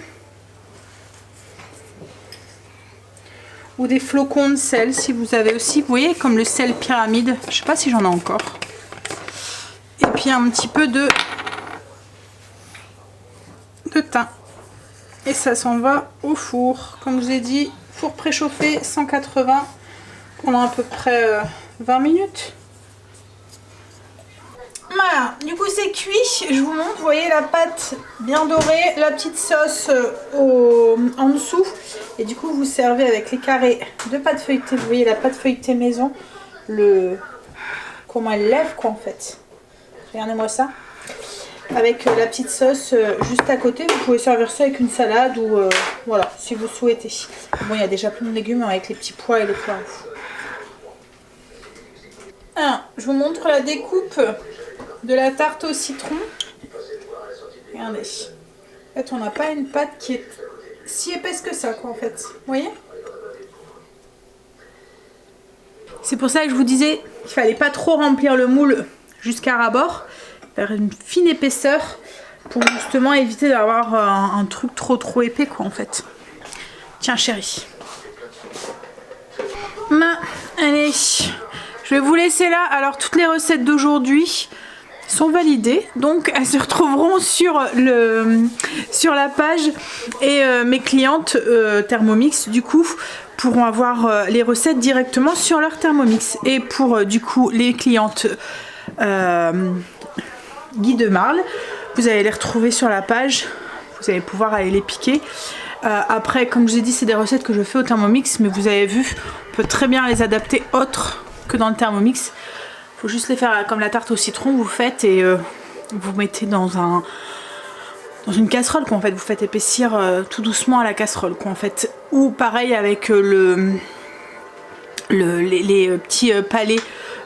Ou des flocons de sel si vous avez aussi, vous voyez comme le sel pyramide, je sais pas si j'en ai encore. Et puis un petit peu de thym. Et ça s'en va au four. Comme je vous ai dit, four préchauffé 180 pendant à peu près 20 minutes. Voilà, du coup c'est cuit, je vous montre, vous voyez la pâte bien dorée, la petite sauce en dessous. Et du coup vous servez avec les carrés de pâte feuilletée, vous voyez la pâte feuilletée maison, comment elle lève quoi en fait. Regardez-moi ça. Avec la petite sauce juste à côté, vous pouvez servir ça avec une salade ou voilà, si vous souhaitez. Bon, il y a déjà plein de légumes avec les petits pois et les poireaux. Alors, je vous montre la découpe de la tarte au citron. Regardez. En fait, on n'a pas une pâte qui est si épaisse que ça, quoi, en fait. Vous voyez? C'est pour ça que je vous disais qu'il fallait pas trop remplir le moule jusqu'à ras-bord, faire une fine épaisseur pour justement éviter d'avoir un truc trop épais, quoi, en fait. Tiens, chérie. Allez, je vais vous laisser là. Alors, toutes les recettes d'aujourd'hui sont validées, donc elles se retrouveront sur la page et mes clientes Thermomix du coup pourront avoir les recettes directement sur leur Thermomix. Et pour du coup les clientes Guy de Marle, vous allez les retrouver sur la page, vous allez pouvoir aller les piquer. Après, comme je vous ai dit, c'est des recettes que je fais au Thermomix, mais vous avez vu, on peut très bien les adapter autres que dans le Thermomix. Faut juste les faire comme la tarte au citron, vous faites et vous mettez dans une casserole quoi, en fait, vous faites épaissir tout doucement à la casserole quoi, en fait. Ou pareil avec les petits palets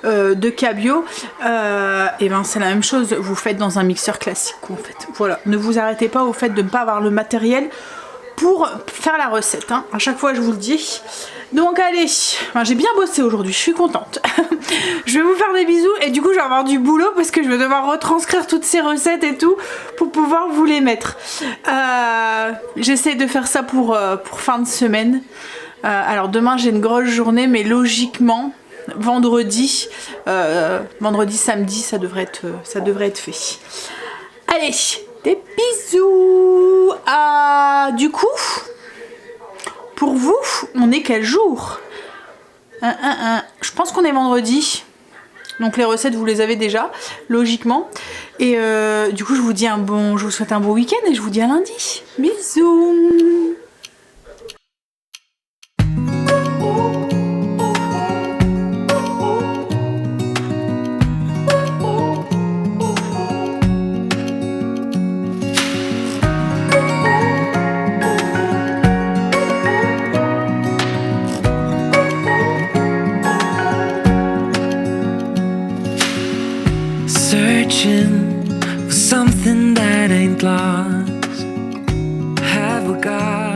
de cabillaud, et ben c'est la même chose, vous faites dans un mixeur classique quoi, en fait. Voilà, ne vous arrêtez pas au fait de ne pas avoir le matériel pour faire la recette, hein. À chaque fois je vous le dis. Donc allez, enfin, j'ai bien bossé aujourd'hui, je suis contente. Je vais vous faire des bisous et du coup je vais avoir du boulot parce que je vais devoir retranscrire toutes ces recettes et tout pour pouvoir vous les mettre. J'essaie de faire ça pour fin de semaine. Alors demain j'ai une grosse journée, mais logiquement vendredi, samedi ça devrait être fait. Allez, des bisous. Du coup, Pour vous, on est quel jour? Je pense qu'on est vendredi. Donc les recettes, vous les avez déjà, logiquement. Et du coup, je vous souhaite un bon week-end et je vous dis à lundi. Bisous. Searching for something that ain't lost. Have we got